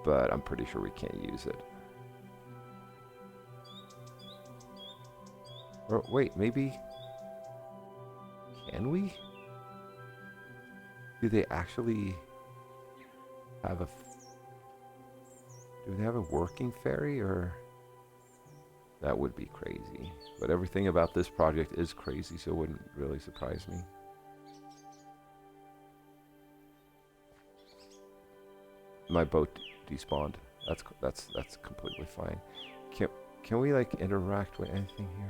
But I'm pretty sure we can't use it. Or wait, maybe... Can we? Do they actually have a... Do they have a working ferry, or... That would be crazy. But everything about this project is crazy, so it wouldn't really surprise me. My boat despawned. That's completely fine. Can we like interact with anything here?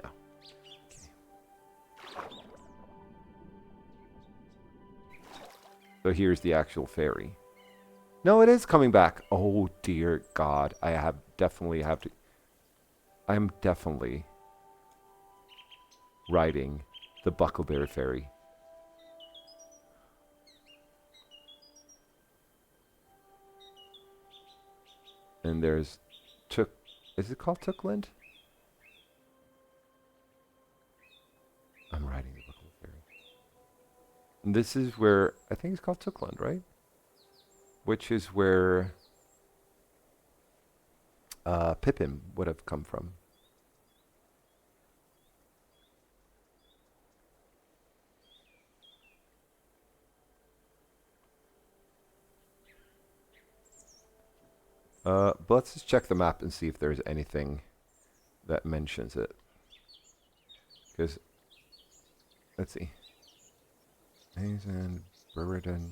No. Okay. So here's the actual ferry. No, it is coming back. Oh dear God! I am definitely riding the Buckleberry ferry. And there's is it called Tookland? I'm riding the Buckleberry ferry. And this is where, I think it's called Tuckland, right? Which is where Pippin would have come from. But let's just check the map and see if there's anything that mentions it. Because, let's see. And Barrowdowns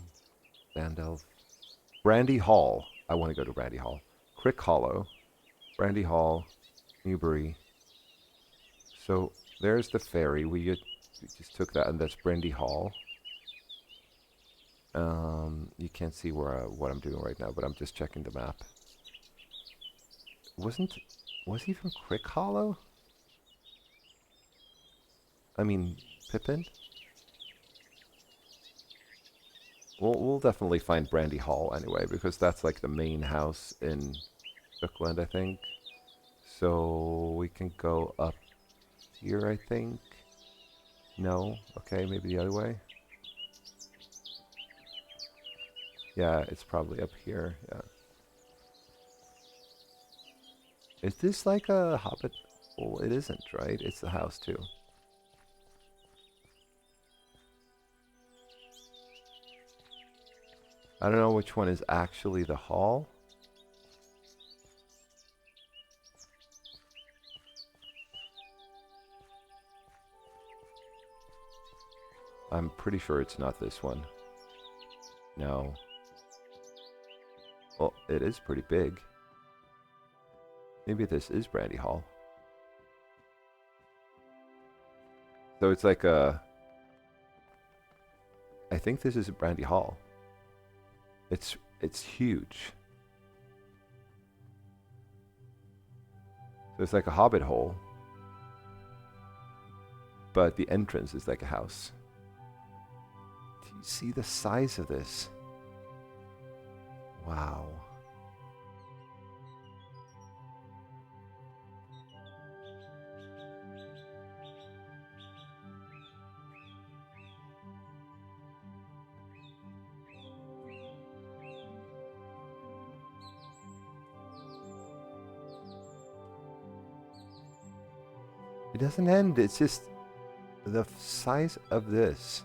and Brandy Hall. I want to go to Brandy Hall. Crick Hollow. Brandy Hall. Newbury. So, there's the ferry. We just took that, and that's Brandy Hall. You can't see what I'm doing right now, but I'm just checking the map. Was he from Crick Hollow? I mean, Pippin? We'll definitely find Brandy Hall anyway, because that's like the main house in Buckland, I think. So we can go up here, I think. No? Okay, maybe the other way. Yeah, it's probably up here, yeah. Is this like a hobbit? Well, it isn't, right? It's the house too. I don't know which one is actually the hall. I'm pretty sure it's not this one. No. Well, it is pretty big. Maybe this is Brandy Hall. So it's like a... I think this is a Brandy Hall. It's huge. So it's like a hobbit hole. But the entrance is like a house. Do you see the size of this? Wow. It doesn't end, it's just the size of this.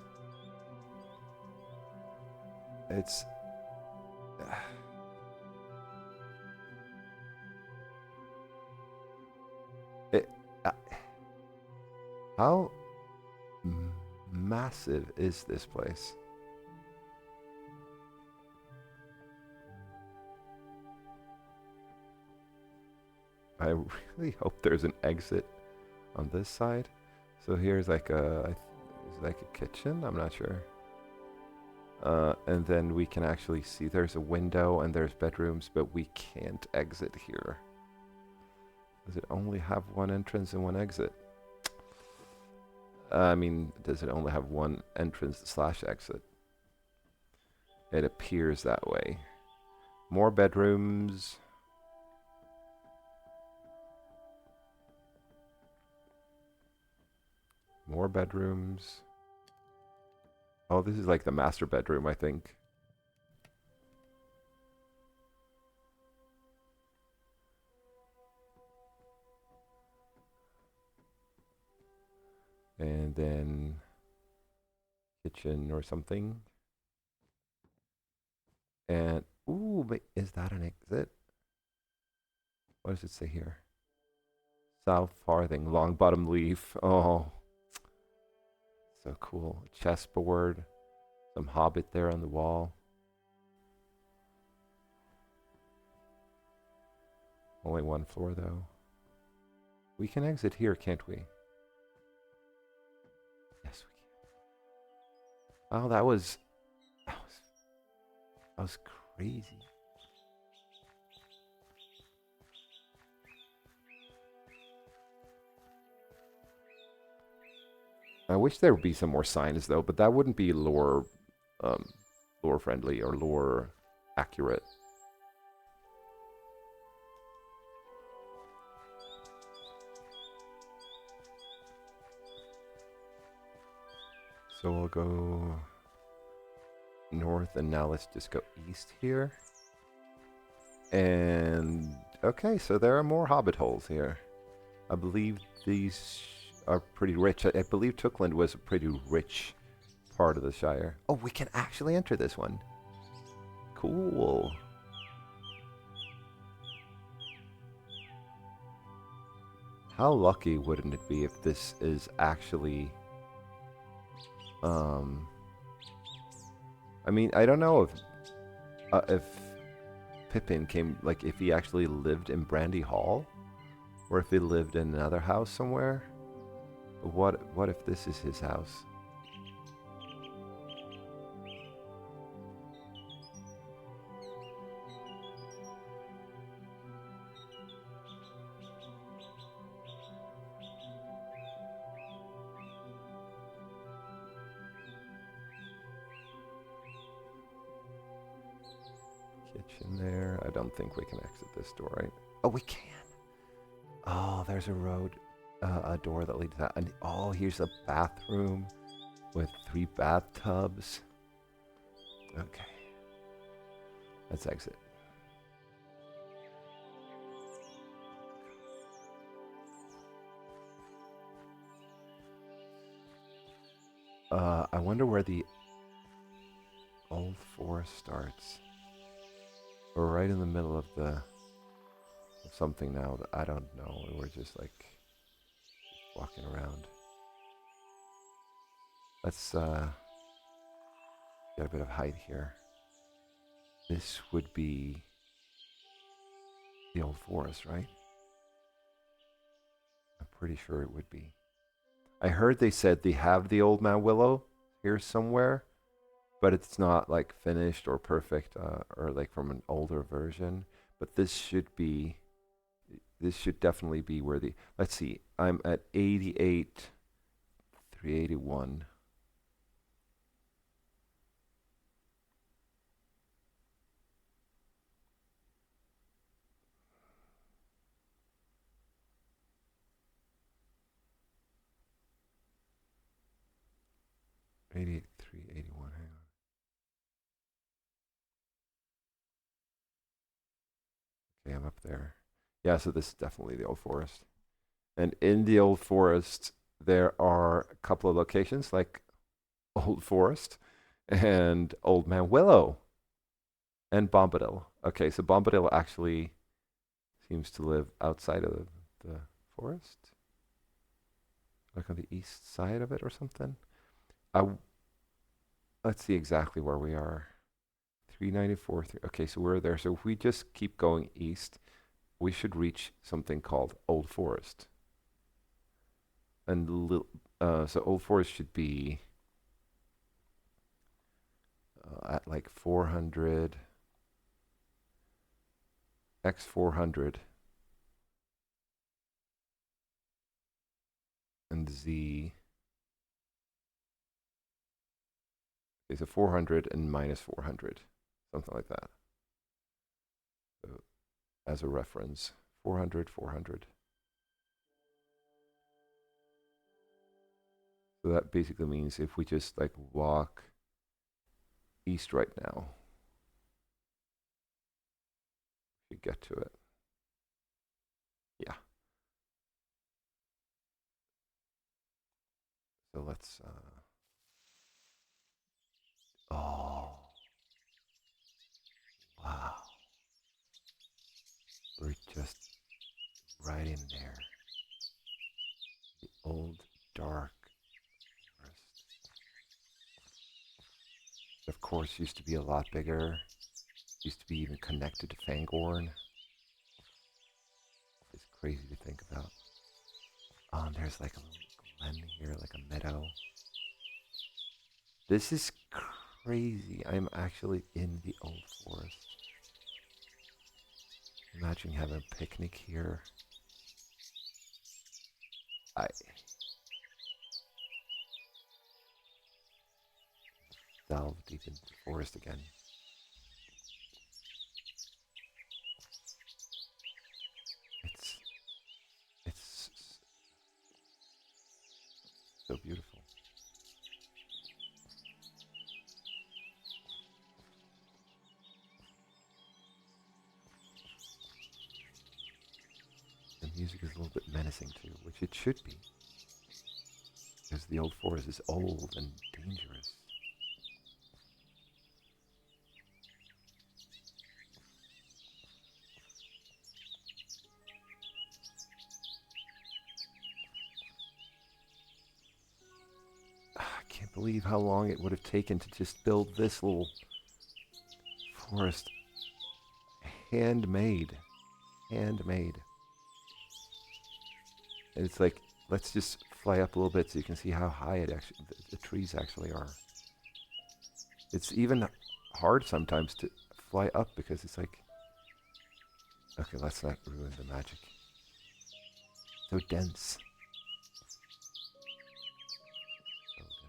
It's... How massive is this place? I really hope there's an exit on this side. So here's like is like a kitchen? I'm not sure. And then we can actually see there's a window and there's bedrooms, but we can't exit here. Does it only have one entrance and one exit? I mean, does it only have one entrance slash exit? It appears that way. More bedrooms. More bedrooms. Oh, this is like the master bedroom, I think. And then kitchen or something. And, ooh, wait, is that an exit? What does it say here? South farthing, long bottom leaf. Oh, so cool. Chessboard, some hobbit there on the wall. Only one floor though. We can exit here, can't we? Yes, we can. Oh, that was crazy. I wish there would be some more signs though, but that wouldn't be lore friendly or lore accurate. So we'll go north and now let's just go east here. And okay, so there are more hobbit holes here. I believe these are pretty rich. I believe Tookland was a pretty rich part of the Shire. Oh, we can actually enter this one. Cool. How lucky wouldn't it be if this is actually... I mean, I don't know if Pippin came, like, if he actually lived in Brandy Hall, or if he lived in another house somewhere. But what if this is his house? Kitchen there. I don't think we can exit this door, right? Oh, we can. Oh, there's a road, a door that leads out. And oh, here's a bathroom with 3 bathtubs. Okay. Let's exit. I wonder where the old forest starts. We're right in the middle of something now that I don't know. We're just like walking around. Let's get a bit of height here. This would be the old forest, right? I'm pretty sure it would be. I heard they said they have the old man Willow here somewhere, but it's not like finished or perfect or like from an older version. But this should definitely be where the, let's see, I'm at 88, 381. Hang on. Okay, I'm up there. Yeah, so this is definitely the old forest. And in the old forest, there are a couple of locations like Old Forest and Old Man Willow and Bombadil. Okay, so Bombadil actually seems to live outside of the forest. like on the east side of it or something. I let's see exactly where we are. 394. Okay, so we're there. So if we just keep going east, we should reach something called Old Forest. And so Old Forest should be at like 400 x 400 and z. Okay, so 400 and minus 400, something like that. So as a reference, 400, 400. So that basically means if we just like walk east right now, we get to it. Yeah. So let's, oh, wow. We're just right in there. The old dark forest. Of course, used to be a lot bigger. Used to be even connected to Fangorn. It's crazy to think about. Oh, and there's like a little glen here, like a meadow. This is crazy. I'm actually in the old forest. Imagine having a picnic here. I delve deep into the forest again. It's so beautiful. The music is a little bit menacing too, which it should be. Because the old forest is old and dangerous. I can't believe how long it would have taken to just build this little forest. Handmade. Handmade. And it's like, let's just fly up a little bit so you can see how high it actually, the trees actually are. It's even hard sometimes to fly up because it's like, okay, let's not ruin the magic. So dense. So dense.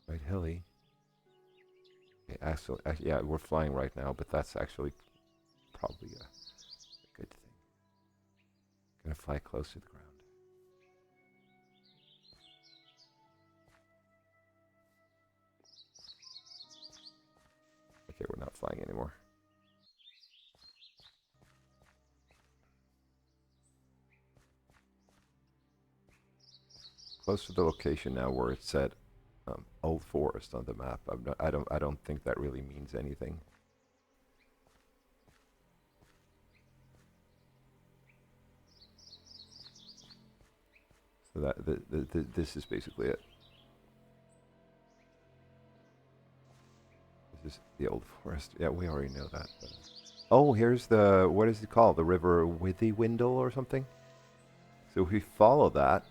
Quite hilly. Okay, actually, yeah, we're flying right now, but that's actually probably a good thing. Gonna fly close to the ground. Okay, we're not flying anymore. Close to the location now where it said Old Forest on the map. I don't think that really means anything. So that this is basically it. This is the Old Forest. Yeah, we already know that. But, oh, here's the, what is it called? The River Withywindle or something? So if we follow that,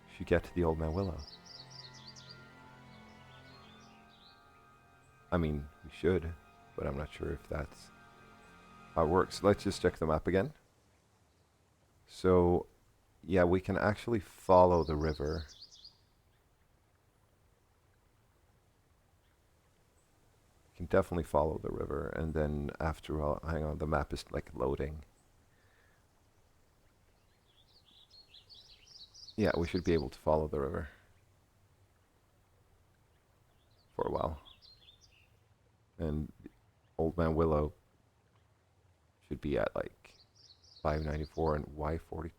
we should get to the Old Man Willow. I mean, we should, but I'm not sure if that's how it works. Let's just check the map again. So, yeah, we can actually follow the river. We can definitely follow the river, and then after all, hang on, the map is like loading. Yeah, we should be able to follow the river for a while. And Old Man Willow should be at like 594 and Y40.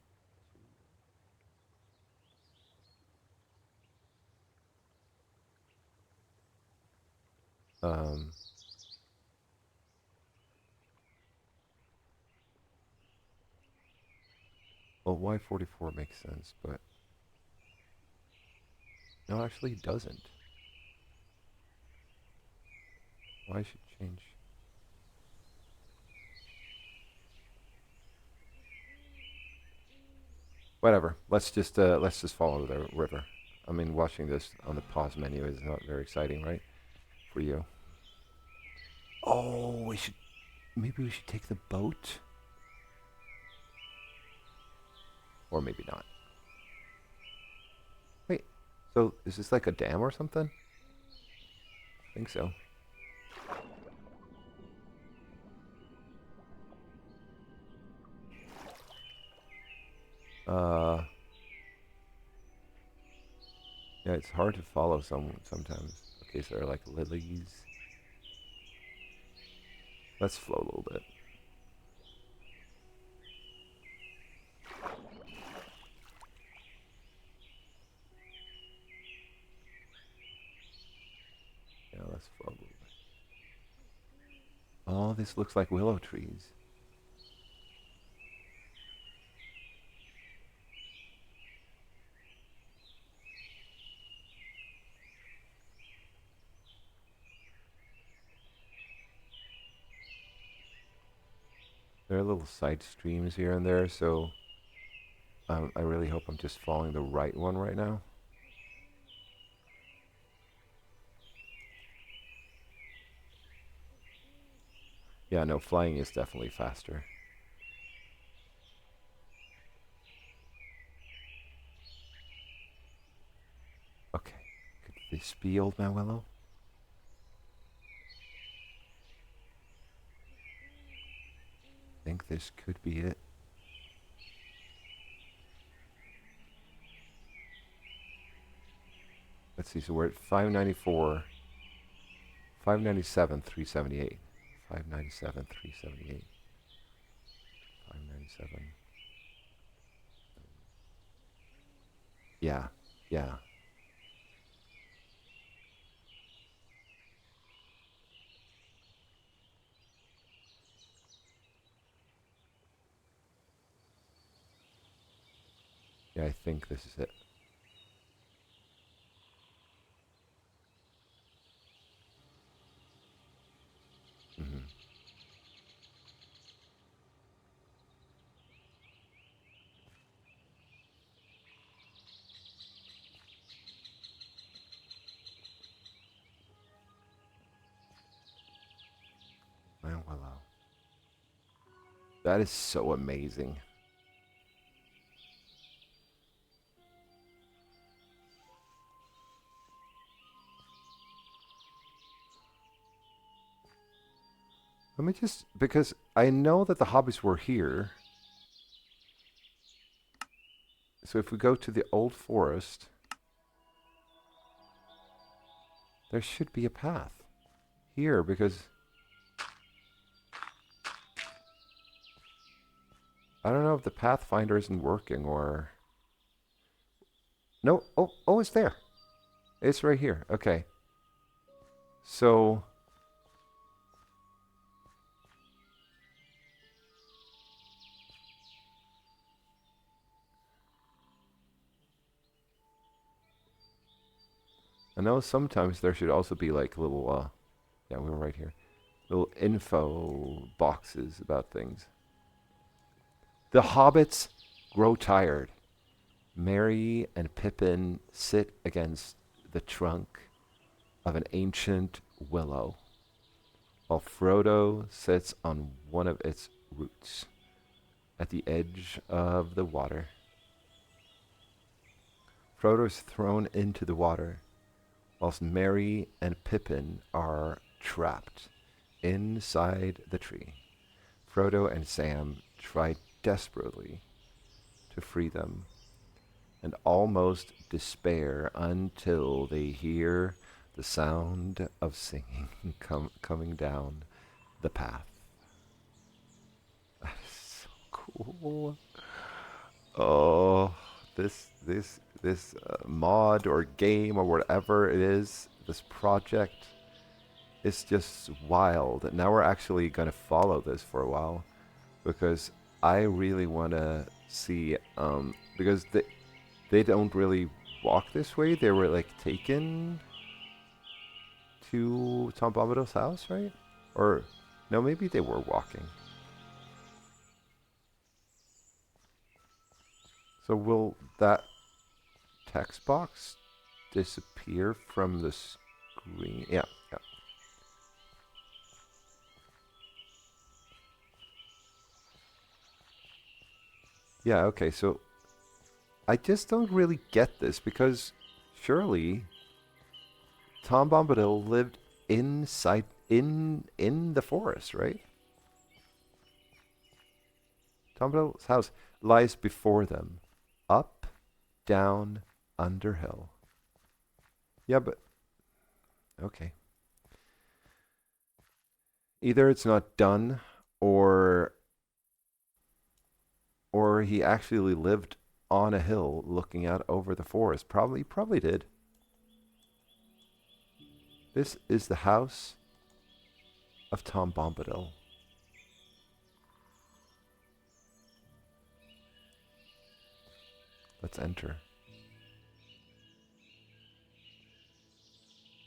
Well, Y44 makes sense, but no, actually it doesn't. Why should change? Whatever. Let's just follow the river. I mean, watching this on the pause menu is not very exciting, right? For you. Oh, maybe we should take the boat? Or maybe not. Wait, so is this like a dam or something? I think so. Yeah, it's hard to follow sometimes. Okay, so they're like lilies. Let's flow a little bit. Yeah, let's flow a little bit. Oh, this looks like willow trees. There are little side streams here and there, so I really hope I'm just following the right one right now. Yeah, no, flying is definitely faster. Okay, could this be Old Man Willow? I think this could be it. Let's see, so we're at 594, 597, 378. 597, 378. 597. Yeah, yeah. Yeah, I think this is it. Mm-hmm. Man Willow. That is so amazing. Let me just, because I know that the hobbits were here. So if we go to the old forest, there should be a path here, because I don't know if the Pathfinder isn't working or... No, oh, it's there. It's right here. Okay. So... I know sometimes there should also be like little, yeah, we were right here. Little info boxes about things. The hobbits grow tired. Merry and Pippin sit against the trunk of an ancient willow, while Frodo sits on one of its roots at the edge of the water. Frodo is thrown into the water, whilst Merry and Pippin are trapped inside the tree. Frodo and Sam try desperately to free them and almost despair until they hear The sound of singing coming down the path. That is so cool. Oh, this mod or game or whatever it is, this project is just wild. And now we're actually going to follow this for a while because I really want to see, because they don't really walk this way. They were like taken to Tom Bombadil's house, right? Or no, maybe they were walking. So will that text box disappear from the screen? Yeah, yeah. Yeah, okay, so I just don't really get this because surely Tom Bombadil lived inside in the forest, right? Tom Bombadil's house lies before them. Up, down, under hill. Yeah, but okay. Either it's not done or he actually lived on a hill looking out over the forest. Probably did. This is the house of Tom Bombadil. Let's enter.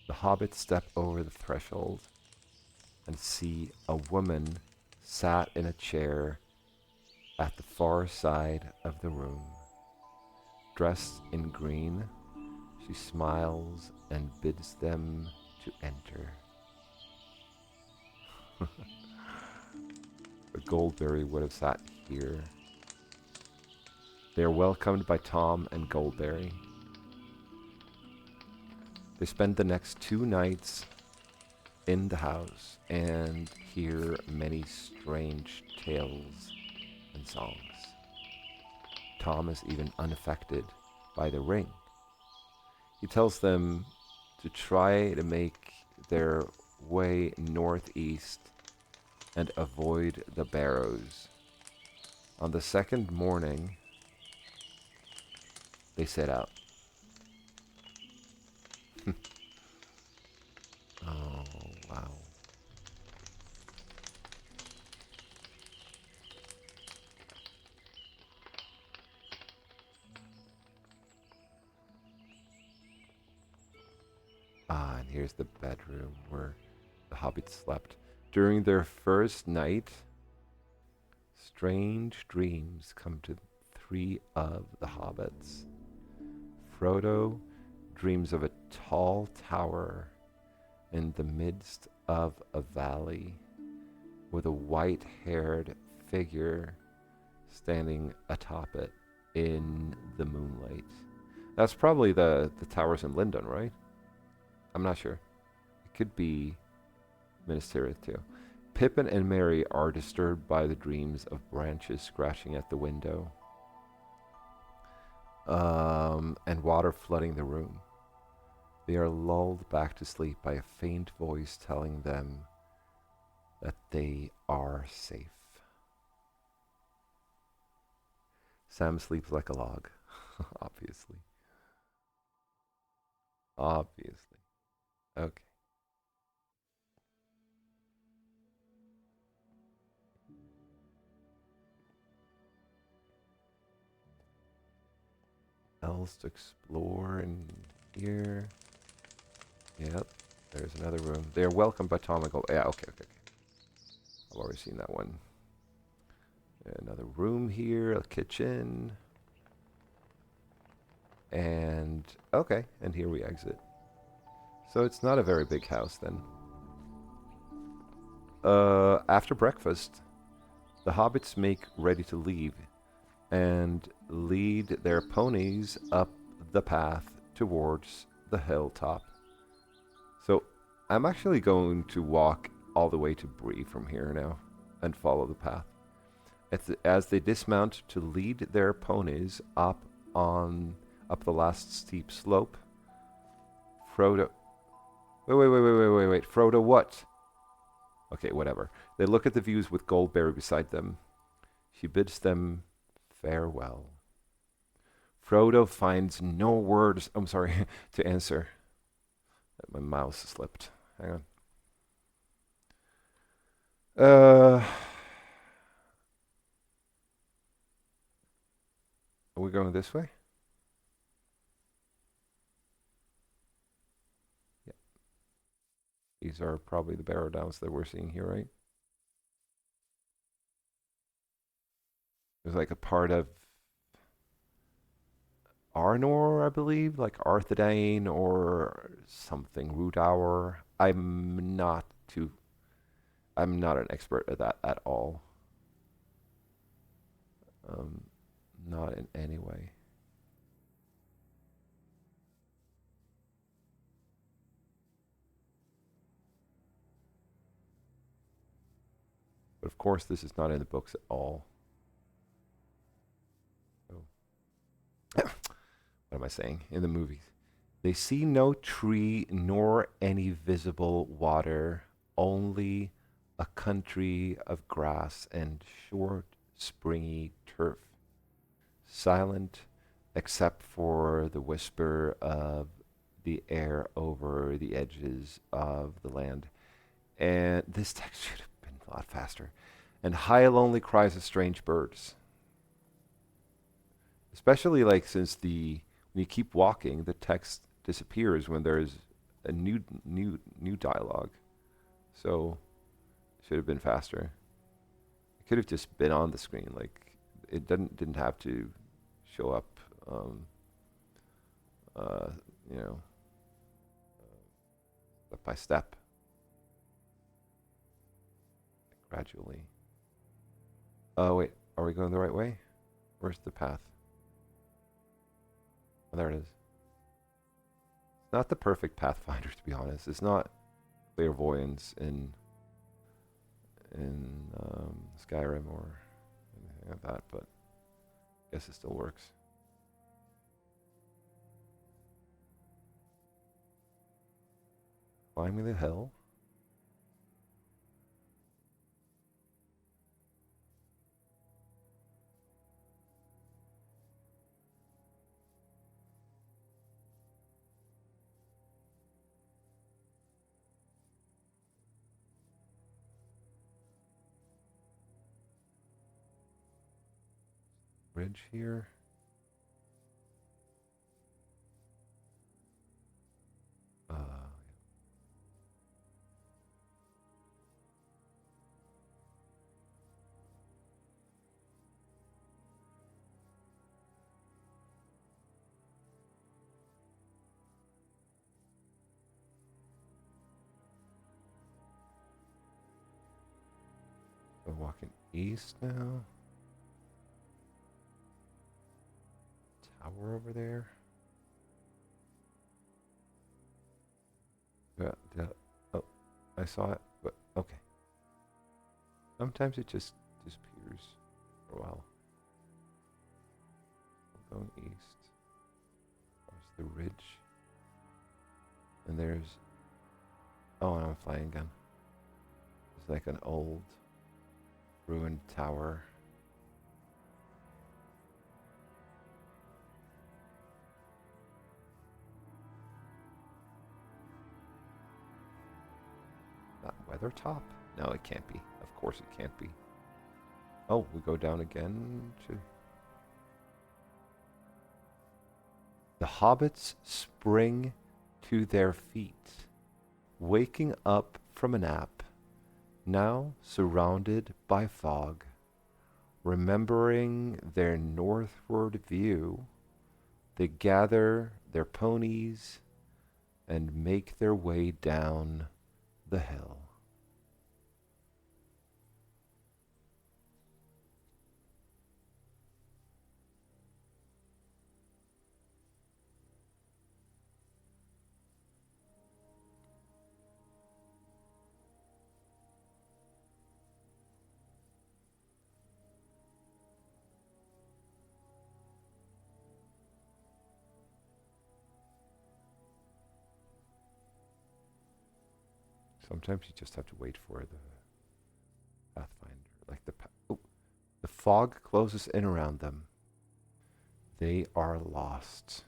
The hobbits step over the threshold and see a woman sat in a chair at the far side of the room. Dressed in green, she smiles and bids them to enter. A Goldberry would have sat here. They are welcomed by Tom and Goldberry. They spend the next 2 nights in the house and hear many strange tales and songs. Tom is even unaffected by the ring. He tells them to try to make their way northeast and avoid the Barrows. On the second morning, they set out. Oh, wow. Ah, and here's the bedroom where the hobbits slept. During their first night, strange dreams come to 3 of the hobbits. Frodo dreams of a tall tower in the midst of a valley with a white-haired figure standing atop it in the moonlight. That's probably the towers in Lindon, right? I'm not sure. It could be Minas Tirith too. Pippin and Merry are disturbed by the dreams of branches scratching at the window. And water flooding the room. They are lulled back to sleep by a faint voice telling them that they are safe. Sam sleeps like a log, obviously. Obviously. Okay. Else to explore in here. Yep, there's another room. They are welcomed by Tom and Gold. Yeah, okay. I've already seen that one. Another room here, a kitchen. And, okay, and here we exit. So it's not a very big house then. After breakfast, the hobbits make ready to leave and lead their ponies up the path towards the hilltop. So I'm actually going to walk all the way to Bree from here now and follow the path. As they dismount to lead their ponies up the last steep slope, Frodo... Wait. Frodo, what? Okay, whatever. They look at the views with Goldberry beside them. She bids them farewell. Frodo finds no words, I'm sorry, to answer. My mouse slipped. Hang on. Are we going this way? Yeah. These are probably the Barrowdowns that we're seeing here, right? There's like a part of Arnor, I believe, like Arthedain or something, Rudauer. I'm not an expert at that at all. Um, not in any way. But of course, this is not in the books at all. So, what am I saying? In the movies. They see no tree nor any visible water, only a country of grass and short, springy turf, silent except for the whisper of the air over the edges of the land. And this text should have been a lot faster. And high, lonely cries of strange birds. Especially like since when you keep walking, the text disappears when there's a new dialogue. So it should have been faster. It could have just been on the screen. Like it didn't have to show up. Uh, you know, step by step, gradually. Oh wait, are we going the right way? Where's the path? Oh, there it is. It's not the perfect pathfinder, to be honest. It's not clairvoyance in Skyrim or anything like that, but I guess it still works. Climbing the hill. Bridge here. We're walking east now. Tower over there. Yeah. Oh, I saw it, but okay. Sometimes it just disappears for a while. We're going east. There's the ridge. And there's... Oh, and I'm flying again. It's like an old ruined tower. That Weathertop? No, it can't be. Of course it can't be. Oh, we go down again to... The hobbits spring to their feet, waking up from a nap, now surrounded by fog, remembering their northward view. They gather their ponies and make their way down the hill. Sometimes you just have to wait for the pathfinder. Like the fog closes in around them. They are lost.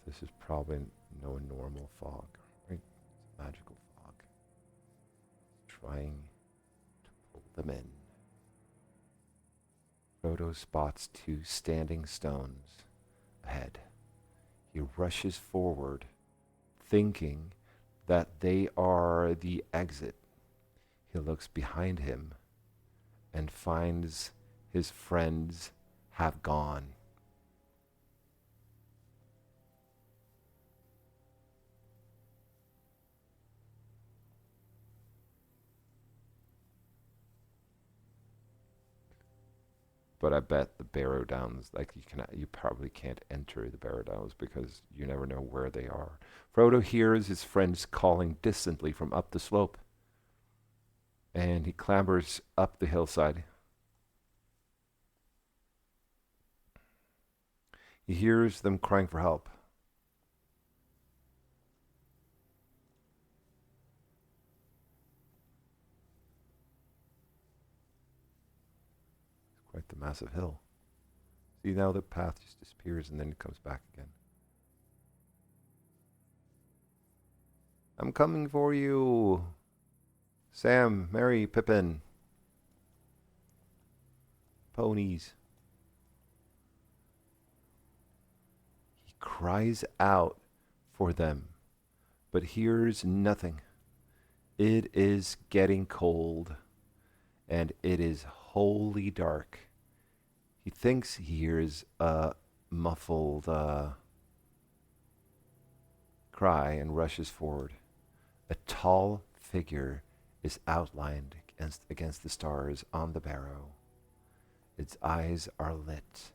This is probably no normal fog, right? It's a magical fog. Trying to pull them in. Frodo spots 2 standing stones ahead. He rushes forward, thinking that they are the exit. He looks behind him and finds his friends have gone. But I bet the Barrow-downs, like you probably can't enter the Barrow-downs because you never know where they are. Frodo hears his friends calling distantly from up the slope, and he clambers up the hillside. He hears them crying for help. Quite the massive hill. See, now the path just disappears and then it comes back again. I'm coming for you. Sam, Merry, Pippin. Ponies. He cries out for them, but hears nothing. It is getting cold, and it is wholly dark. He thinks he hears a muffled cry and rushes forward. A tall figure is outlined against the stars on the barrow. Its eyes are lit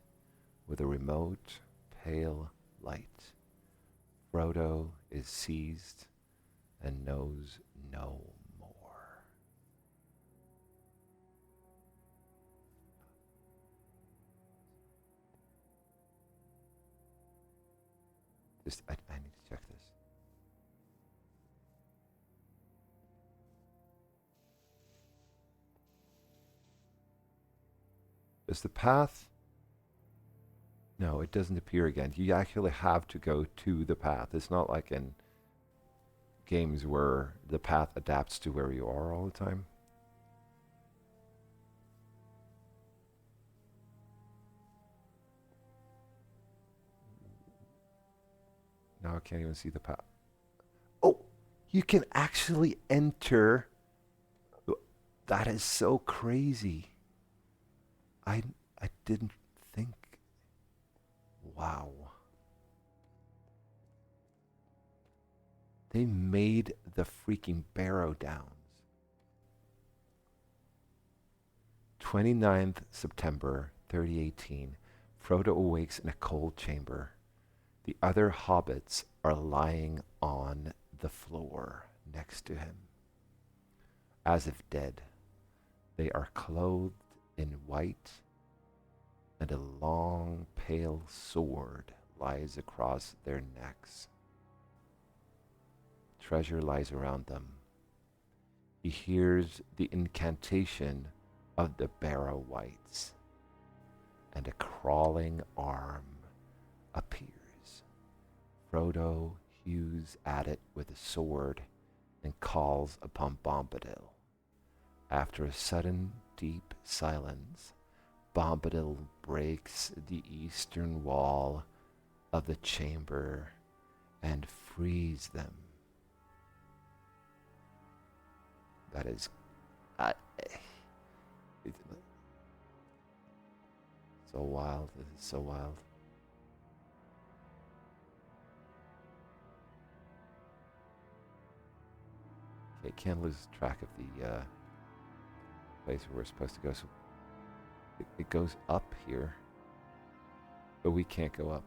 with a remote, pale light. Frodo is seized and knows no more. I need to check this. Does the path? No, it doesn't appear again. You actually have to go to the path. It's not like in games where the path adapts to where you are all the time. Now I can't even see the path. Oh, you can actually enter. That is so crazy. I didn't think. Wow. They made the freaking Barrow-downs. 29th September 3018. Frodo awakes in a cold chamber. The other hobbits are lying on the floor next to him, as if dead. They are clothed in white, and a long, pale sword lies across their necks. Treasure lies around them. He hears the incantation of the Barrow-wights, and a crawling arm appears. Frodo hews at it with a sword and calls upon Bombadil. After a sudden, deep silence, Bombadil breaks the eastern wall of the chamber and frees them. That is... it's so wild. This is so wild. Okay, can't lose track of the place where we're supposed to go. So it goes up here, but we can't go up.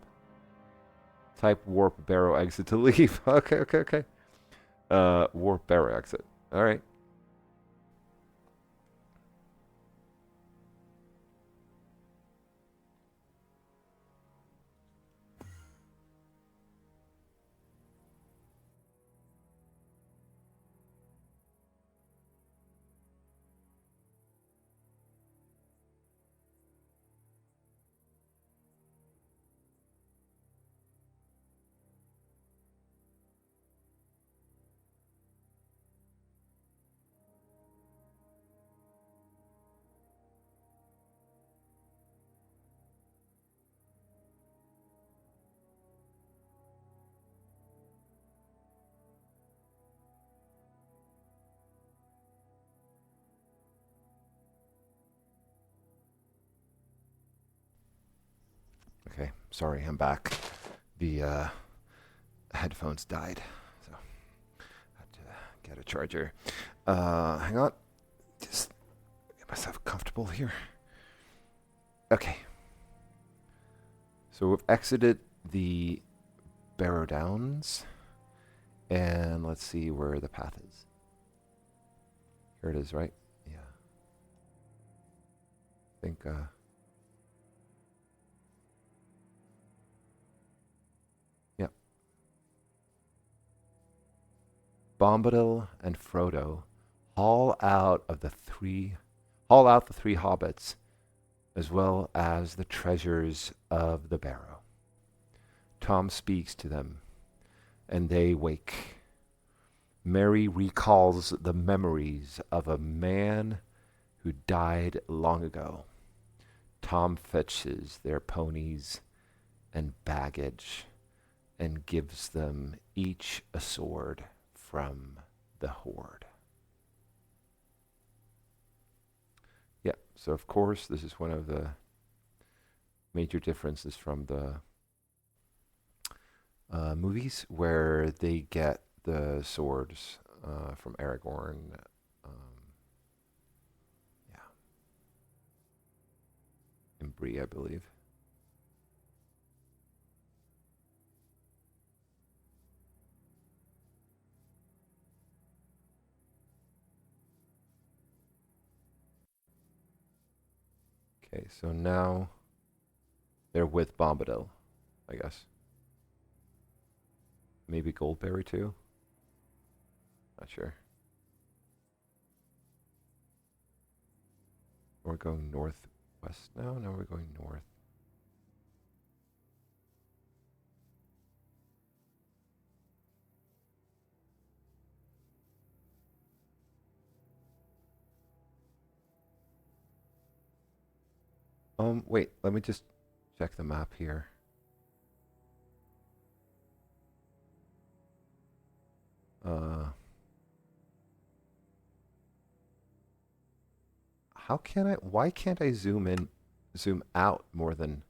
Type warp barrow exit to leave. Okay. Warp Barrow exit. All right. Okay, sorry, I'm back. The headphones died, so I had to get a charger. Hang on, just get myself comfortable here. Okay, so we've exited the Barrowdowns, and let's see where the path is. Here it is, right? Yeah. I think, yep. Bombadil and Frodo haul out the three hobbits, as well as the treasures of the Barrow. Tom speaks to them, and they wake. Mary recalls the memories of a man who died long ago. Tom fetches their ponies and baggage and gives them each a sword from the horde. Yeah, so of course this is one of the major differences from the movies, where they get the swords from Aragorn. Yeah, and Bree, I believe. Okay, so now they're with Bombadil, I guess. Maybe Goldberry too? Not sure. We're going northwest now? No, we're going north. Wait, let me just check the map here. Why can't I zoom out more than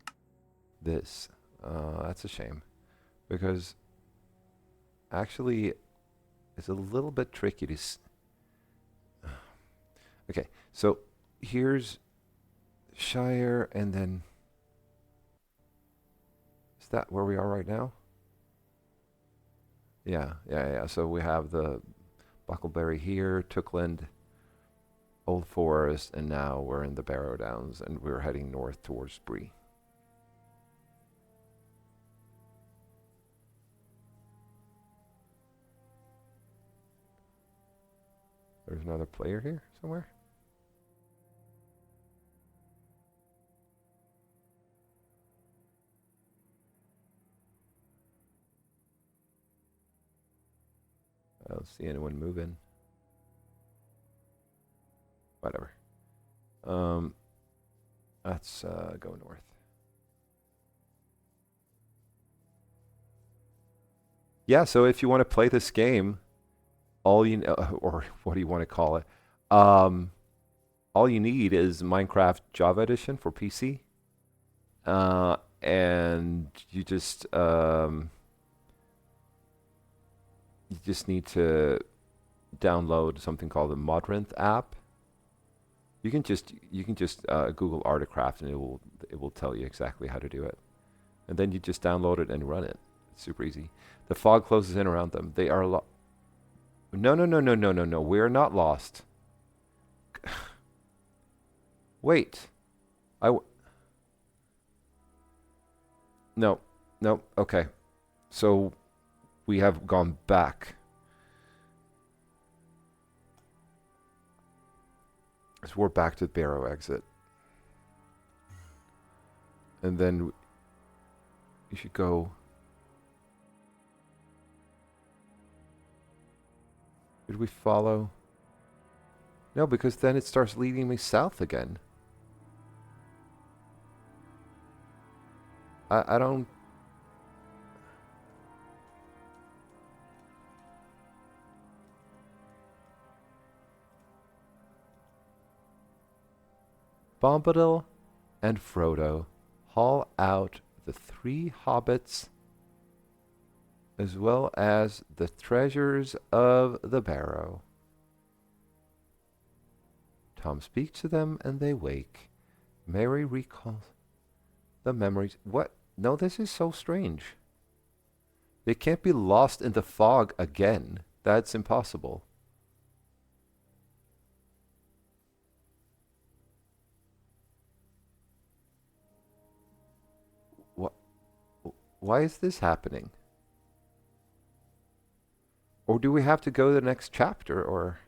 this? That's a shame, because actually it's a little bit tricky to okay, so here's Shire, and then is that where we are right now? Yeah. So we have the Buckleberry here, Tookland, Old Forest, and now we're in the Barrowdowns, and we're heading north towards Bree. There's another player here somewhere. I don't see anyone moving. Whatever. Let's go north. Yeah, so if you want to play this game, all you or what do you want to call it? All you need is Minecraft Java Edition for PC, and you just need to download something called the Modrinth app. You can just Google ArdaCraft, and it will tell you exactly how to do it, and then you just download it and run it. It's super easy. The fog closes in around them. They are No, no, no, no, no, no, no. We're not lost. Wait. No. No. Okay. So we have gone back. So we're back to the Barrow exit. And then you should go. Did we follow? No, because then it starts leading me south again. I don't. Bombadil and Frodo haul out the 3 hobbits as well as the treasures of the Barrow. Tom speaks to them and they wake. Mary recalls the memories. What? No, this is so strange. They can't be lost in the fog again. That's impossible. What? Why is this happening? Or do we have to go to the next chapter, or...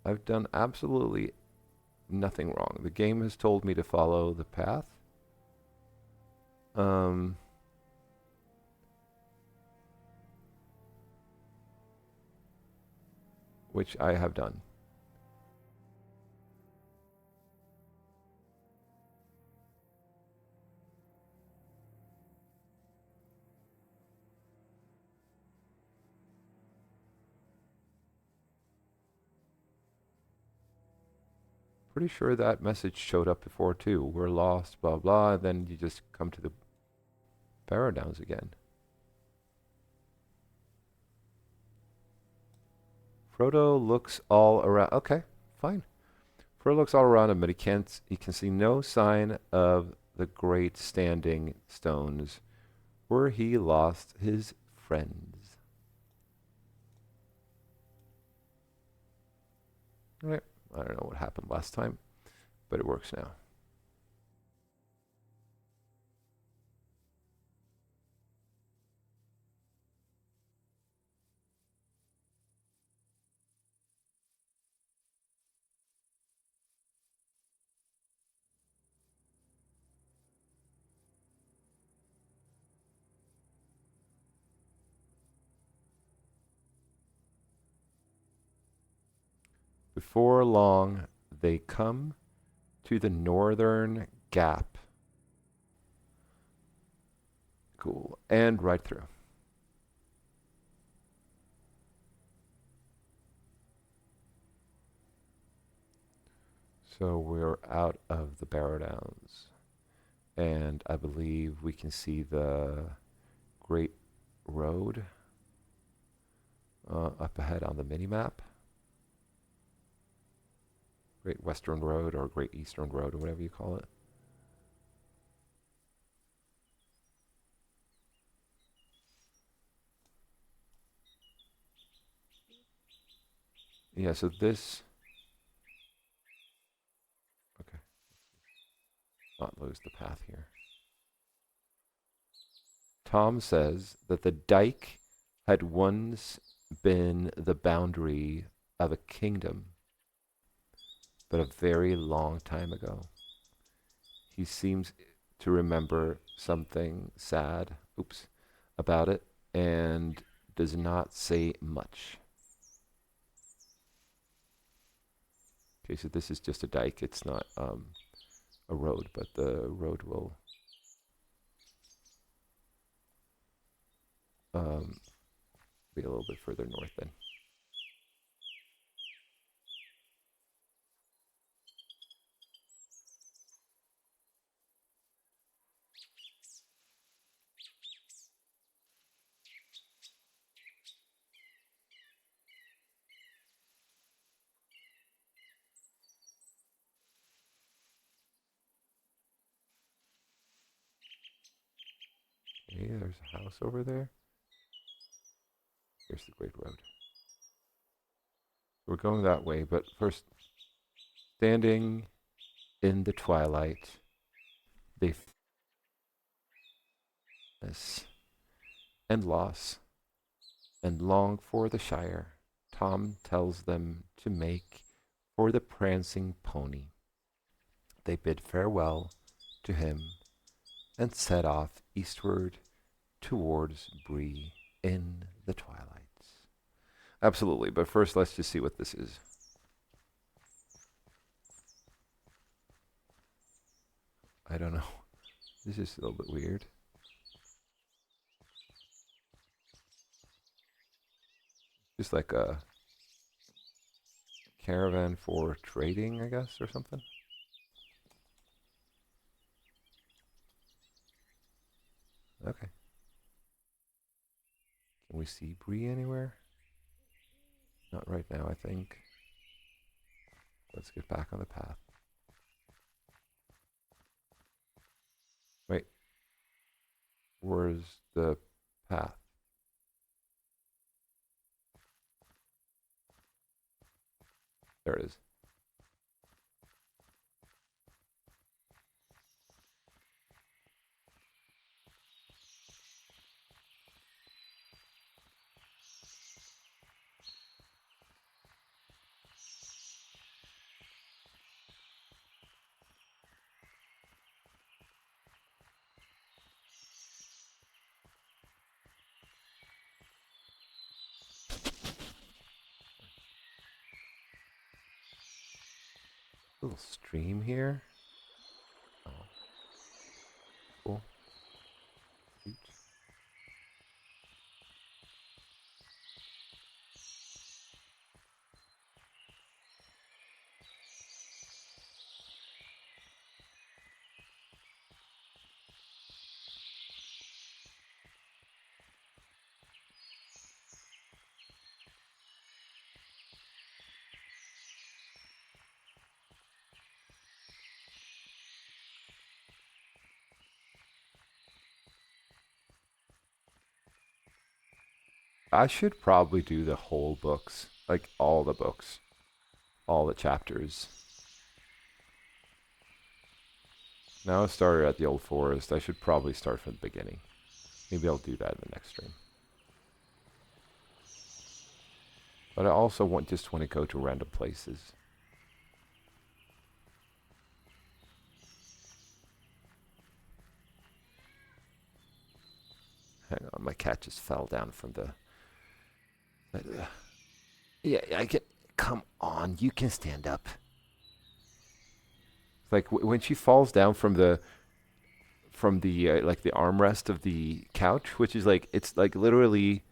I've done absolutely nothing wrong. The game has told me to follow the path. Which I have done. Pretty sure that message showed up before too. We're lost, blah blah, and then you just come to the Barrowdowns again. Frodo looks all around. Okay, fine. Frodo looks all around him, but he can see no sign of the great standing stones where he lost his friends. All right. I don't know what happened last time, but it works now. Before long, they come to the northern gap. Cool. And right through. So we're out of the Barrowdowns. And I believe we can see the Great Road up ahead on the mini-map. Great Western Road or Great Eastern Road or whatever you call it. Yeah, so this... Okay. Not lose the path here. Tom says that the dike had once been the boundary of a kingdom, but a very long time ago. He seems to remember something sad, about it, and does not say much. Okay, so this is just a dike. It's not a road, but the road will be a little bit further north then. there's a house over there. Here's the Great Road. We're going that way, but first, standing in the twilight, they face and loss and long for the Shire. Tom tells them to make for the prancing pony. They bid farewell to him and set off eastward towards Bree in the twilights. Absolutely, but first let's just see what this is. I don't know. This is a little bit weird. Just like a caravan for trading, I guess, or something. Okay. Can we see Bree anywhere? Not right now, I think. Let's get back on the path. Wait. Where's the path? There it is. Little stream here. Oh. Cool. Cute. I should probably do the whole books, like all the books, all the chapters. Now I started at the Old Forest. I should probably start from the beginning. Maybe I'll do that in the next stream. But I also just want to go to random places. Hang on, my cat just fell down from the... Yeah, I can... Come on, you can stand up. Like when she falls down from the like the armrest of the couch, which is like, it's like literally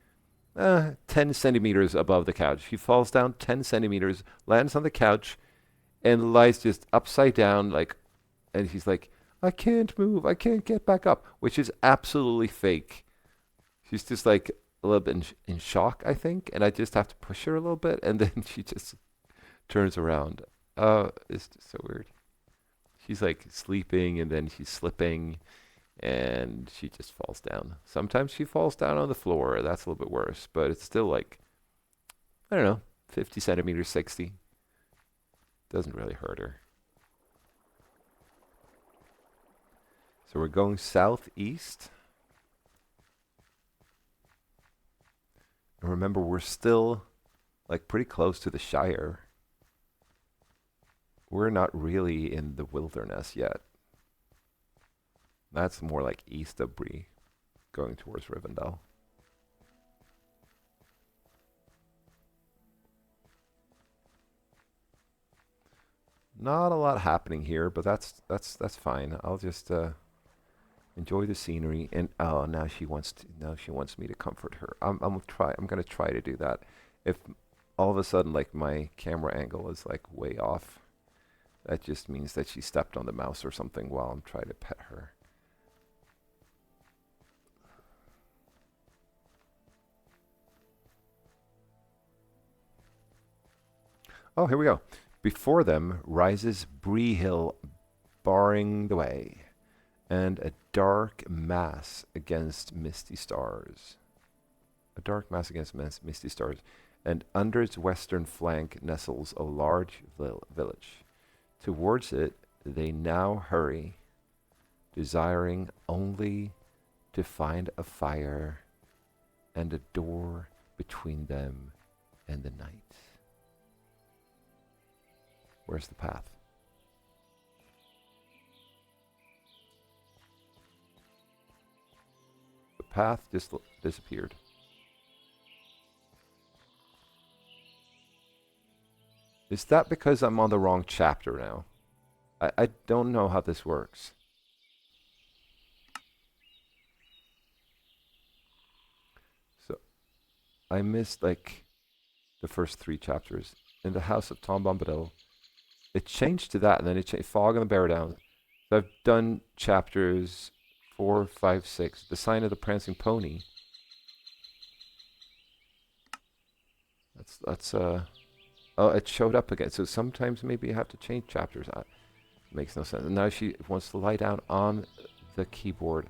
10 centimeters above the couch. She falls down 10 centimeters, lands on the couch, and lies just upside down, like, and she's like, I can't move, I can't get back up, which is absolutely fake. She's just like a little bit in shock, I think, and I just have to push her a little bit, and then she just turns around. It's just so weird. She's like sleeping, and then she's slipping, and she just falls down. Sometimes she falls down on the floor. That's a little bit worse, but it's still like, I don't know, 50 centimeters, 60. Doesn't really hurt her. So we're going southeast. And remember, we're still like pretty close to the Shire. We're not really in the wilderness yet. That's more like east of Bree, going towards Rivendell. Not a lot happening here, but that's fine. I'll just enjoy the scenery. And oh, now she wants me to comfort her. I'm gonna try to do that. If all of a sudden like my camera angle is like way off, that just means that she stepped on the mouse or something while I'm trying to pet her. Oh, here we go. Before them rises Bree Hill, barring the way, and a dark mass against misty stars. A dark mass against misty stars. And under its western flank nestles a large village. Towards it, they now hurry, desiring only to find a fire and a door between them and the night. Where's the path? The path just disappeared. Is that because I'm on the wrong chapter now? I don't know how this works. So, I missed like the first 3 chapters. In the House of Tom Bombadil, it changed to that, and then it changed Fog on the Barrowdowns. So I've done chapters 4, 5, 6. The Sign of the Prancing Pony. That's oh, it showed up again. So sometimes maybe you have to change chapters. Makes no sense. And now she wants to lie down on the keyboard.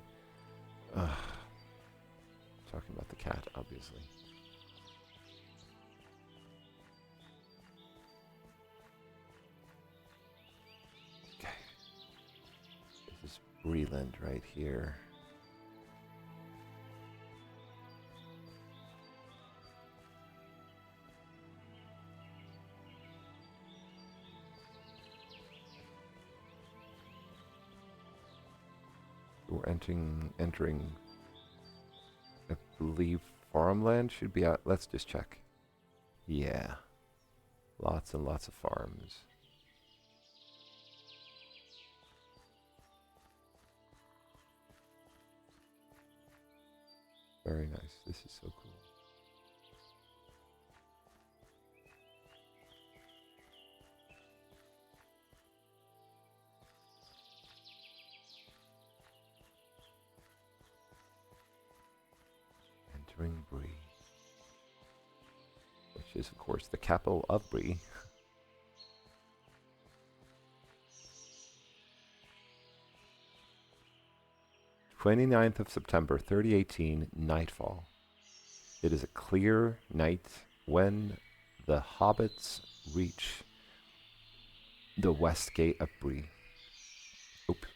Talking about the cat, obviously. Okay. This is Breland right here. We're entering, I believe, farmland should be out. Let's just check. Yeah. Lots and lots of farms. Very nice. This is so cool. Bree, which is of course the capital of Bree. 29th of September 3018, nightfall. It is a clear night when the hobbits reach the west gate of Bree. Oop.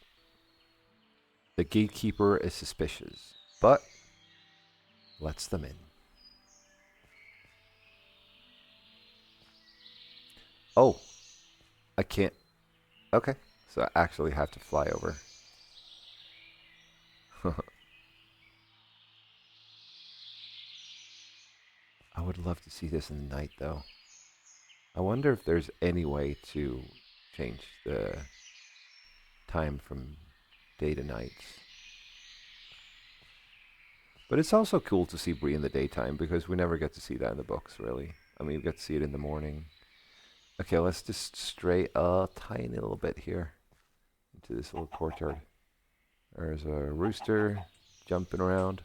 The gatekeeper is suspicious, but lets them in. Oh, I can't. Okay, so I actually have to fly over. I would love to see this in the night, though. I wonder if there's any way to change the time from day to night. But it's also cool to see Bree in the daytime, because we never get to see that in the books, really. I mean, we get to see it in the morning. Okay, let's just stray a tiny little bit here into this little courtyard. There's a rooster jumping around.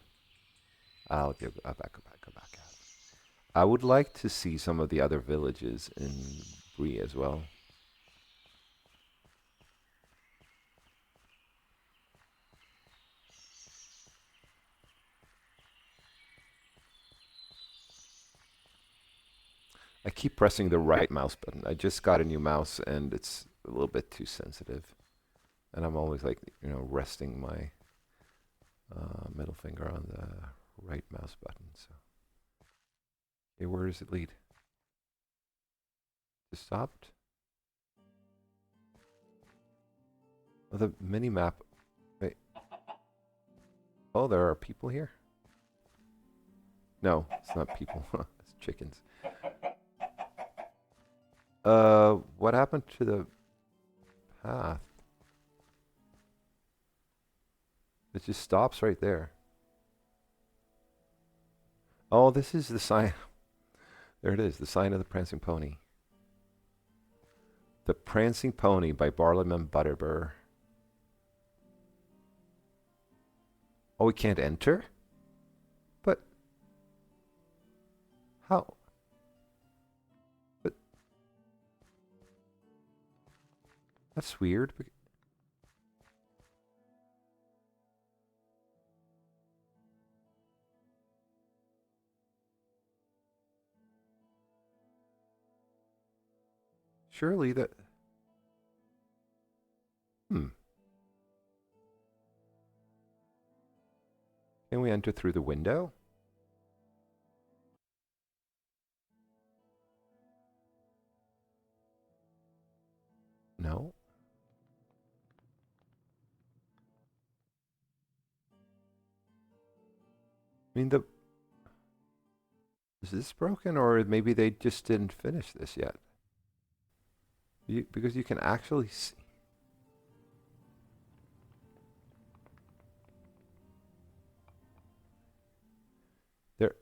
I'll go back. I would like to see some of the other villages in Bree as well. I keep pressing the right mouse button. I just got a new mouse and it's a little bit too sensitive. And I'm always like, you know, resting my middle finger on the right mouse button. So, okay, where does it lead? It stopped? Oh, the mini map. Wait. Oh, there are people here? No, it's not people. It's chickens. What happened to the path? It just stops right there. Oh, this is the sign. There it is, the sign of the Prancing Pony. The Prancing Pony by Barrowdowns and Bree. Oh, we can't enter? But how? But that's weird. Surely that... Hmm. Can we enter through the window? No. I mean, is this broken, or maybe they just didn't finish this yet? Because you can actually see... There...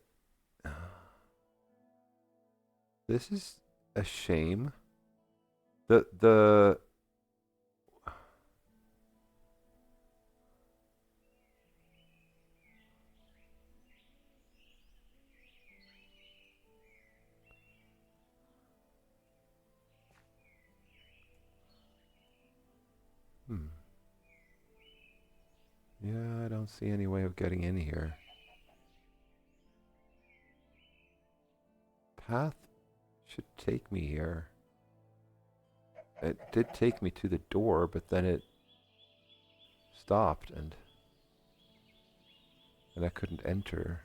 This is a shame. The... Hmm. Yeah, I don't see any way of getting in here. Path should take me here. It did take me to the door, but then it stopped and I couldn't enter.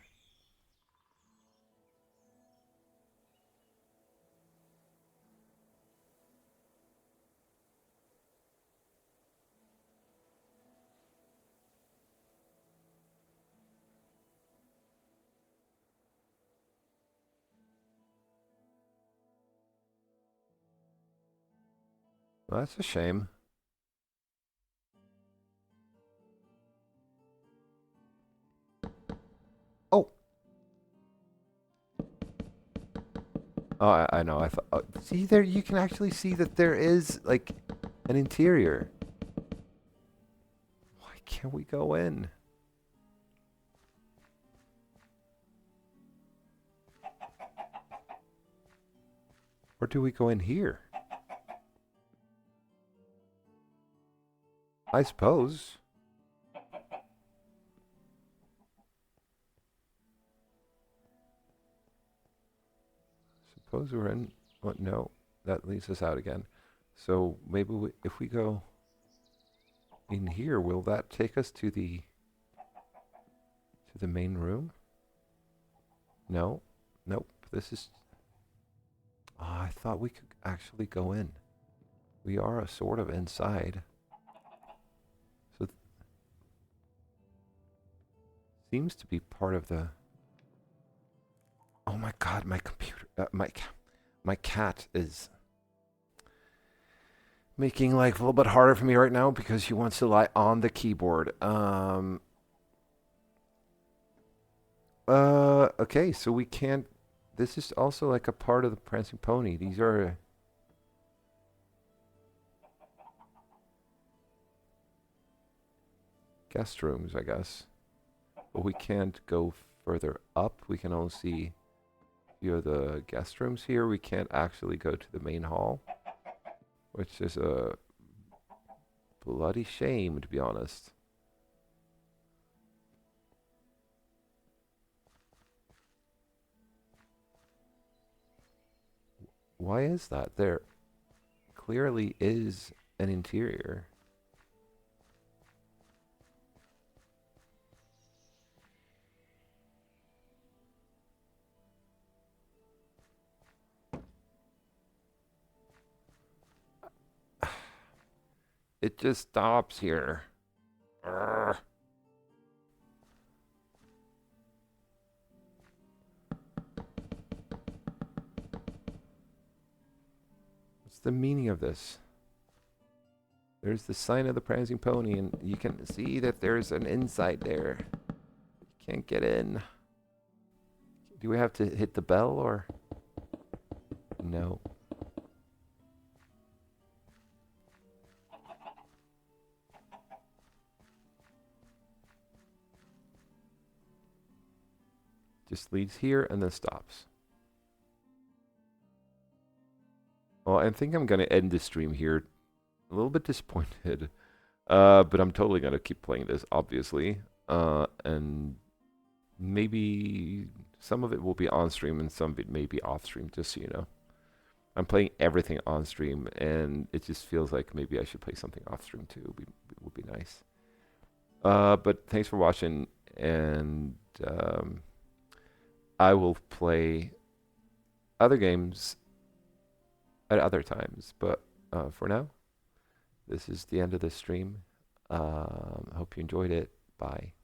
Well, that's a shame. Oh! Oh, I know. I thought. Oh, see there, you can actually see that there is like an interior. Why can't we go in? Or do we go in here? I suppose. Suppose we're in. What? Oh, no, that leads us out again. So maybe if we go in here, will that take us to the main room? No, nope. This is. Oh, I thought we could actually go in. We are a sort of inside. So seems to be part of the. Oh my God! My computer, my cat is making life a little bit harder for me right now because she wants to lie on the keyboard. Okay, so we can't. This is also like a part of the Prancing Pony. These are. Guest rooms, I guess. But we can't go further up. We can only see the guest rooms here. We can't actually go to the main hall, which is a bloody shame, to be honest. Why is that? There clearly is an interior. It just stops here. Urgh. What's the meaning of this? There's the sign of the Prancing Pony, and you can see that there's an inside there. You can't get in. Do we have to hit the bell, or? No. Just leads here and then stops. Well, I think I'm going to end the stream here. A little bit disappointed. But I'm totally going to keep playing this, obviously. And maybe some of it will be on stream and some of it may be off stream, just so you know. I'm playing everything on stream, and it just feels like maybe I should play something off stream too. Would be nice. But thanks for watching, and I will play other games at other times. But for now, this is the end of the stream. Hope you enjoyed it. Bye.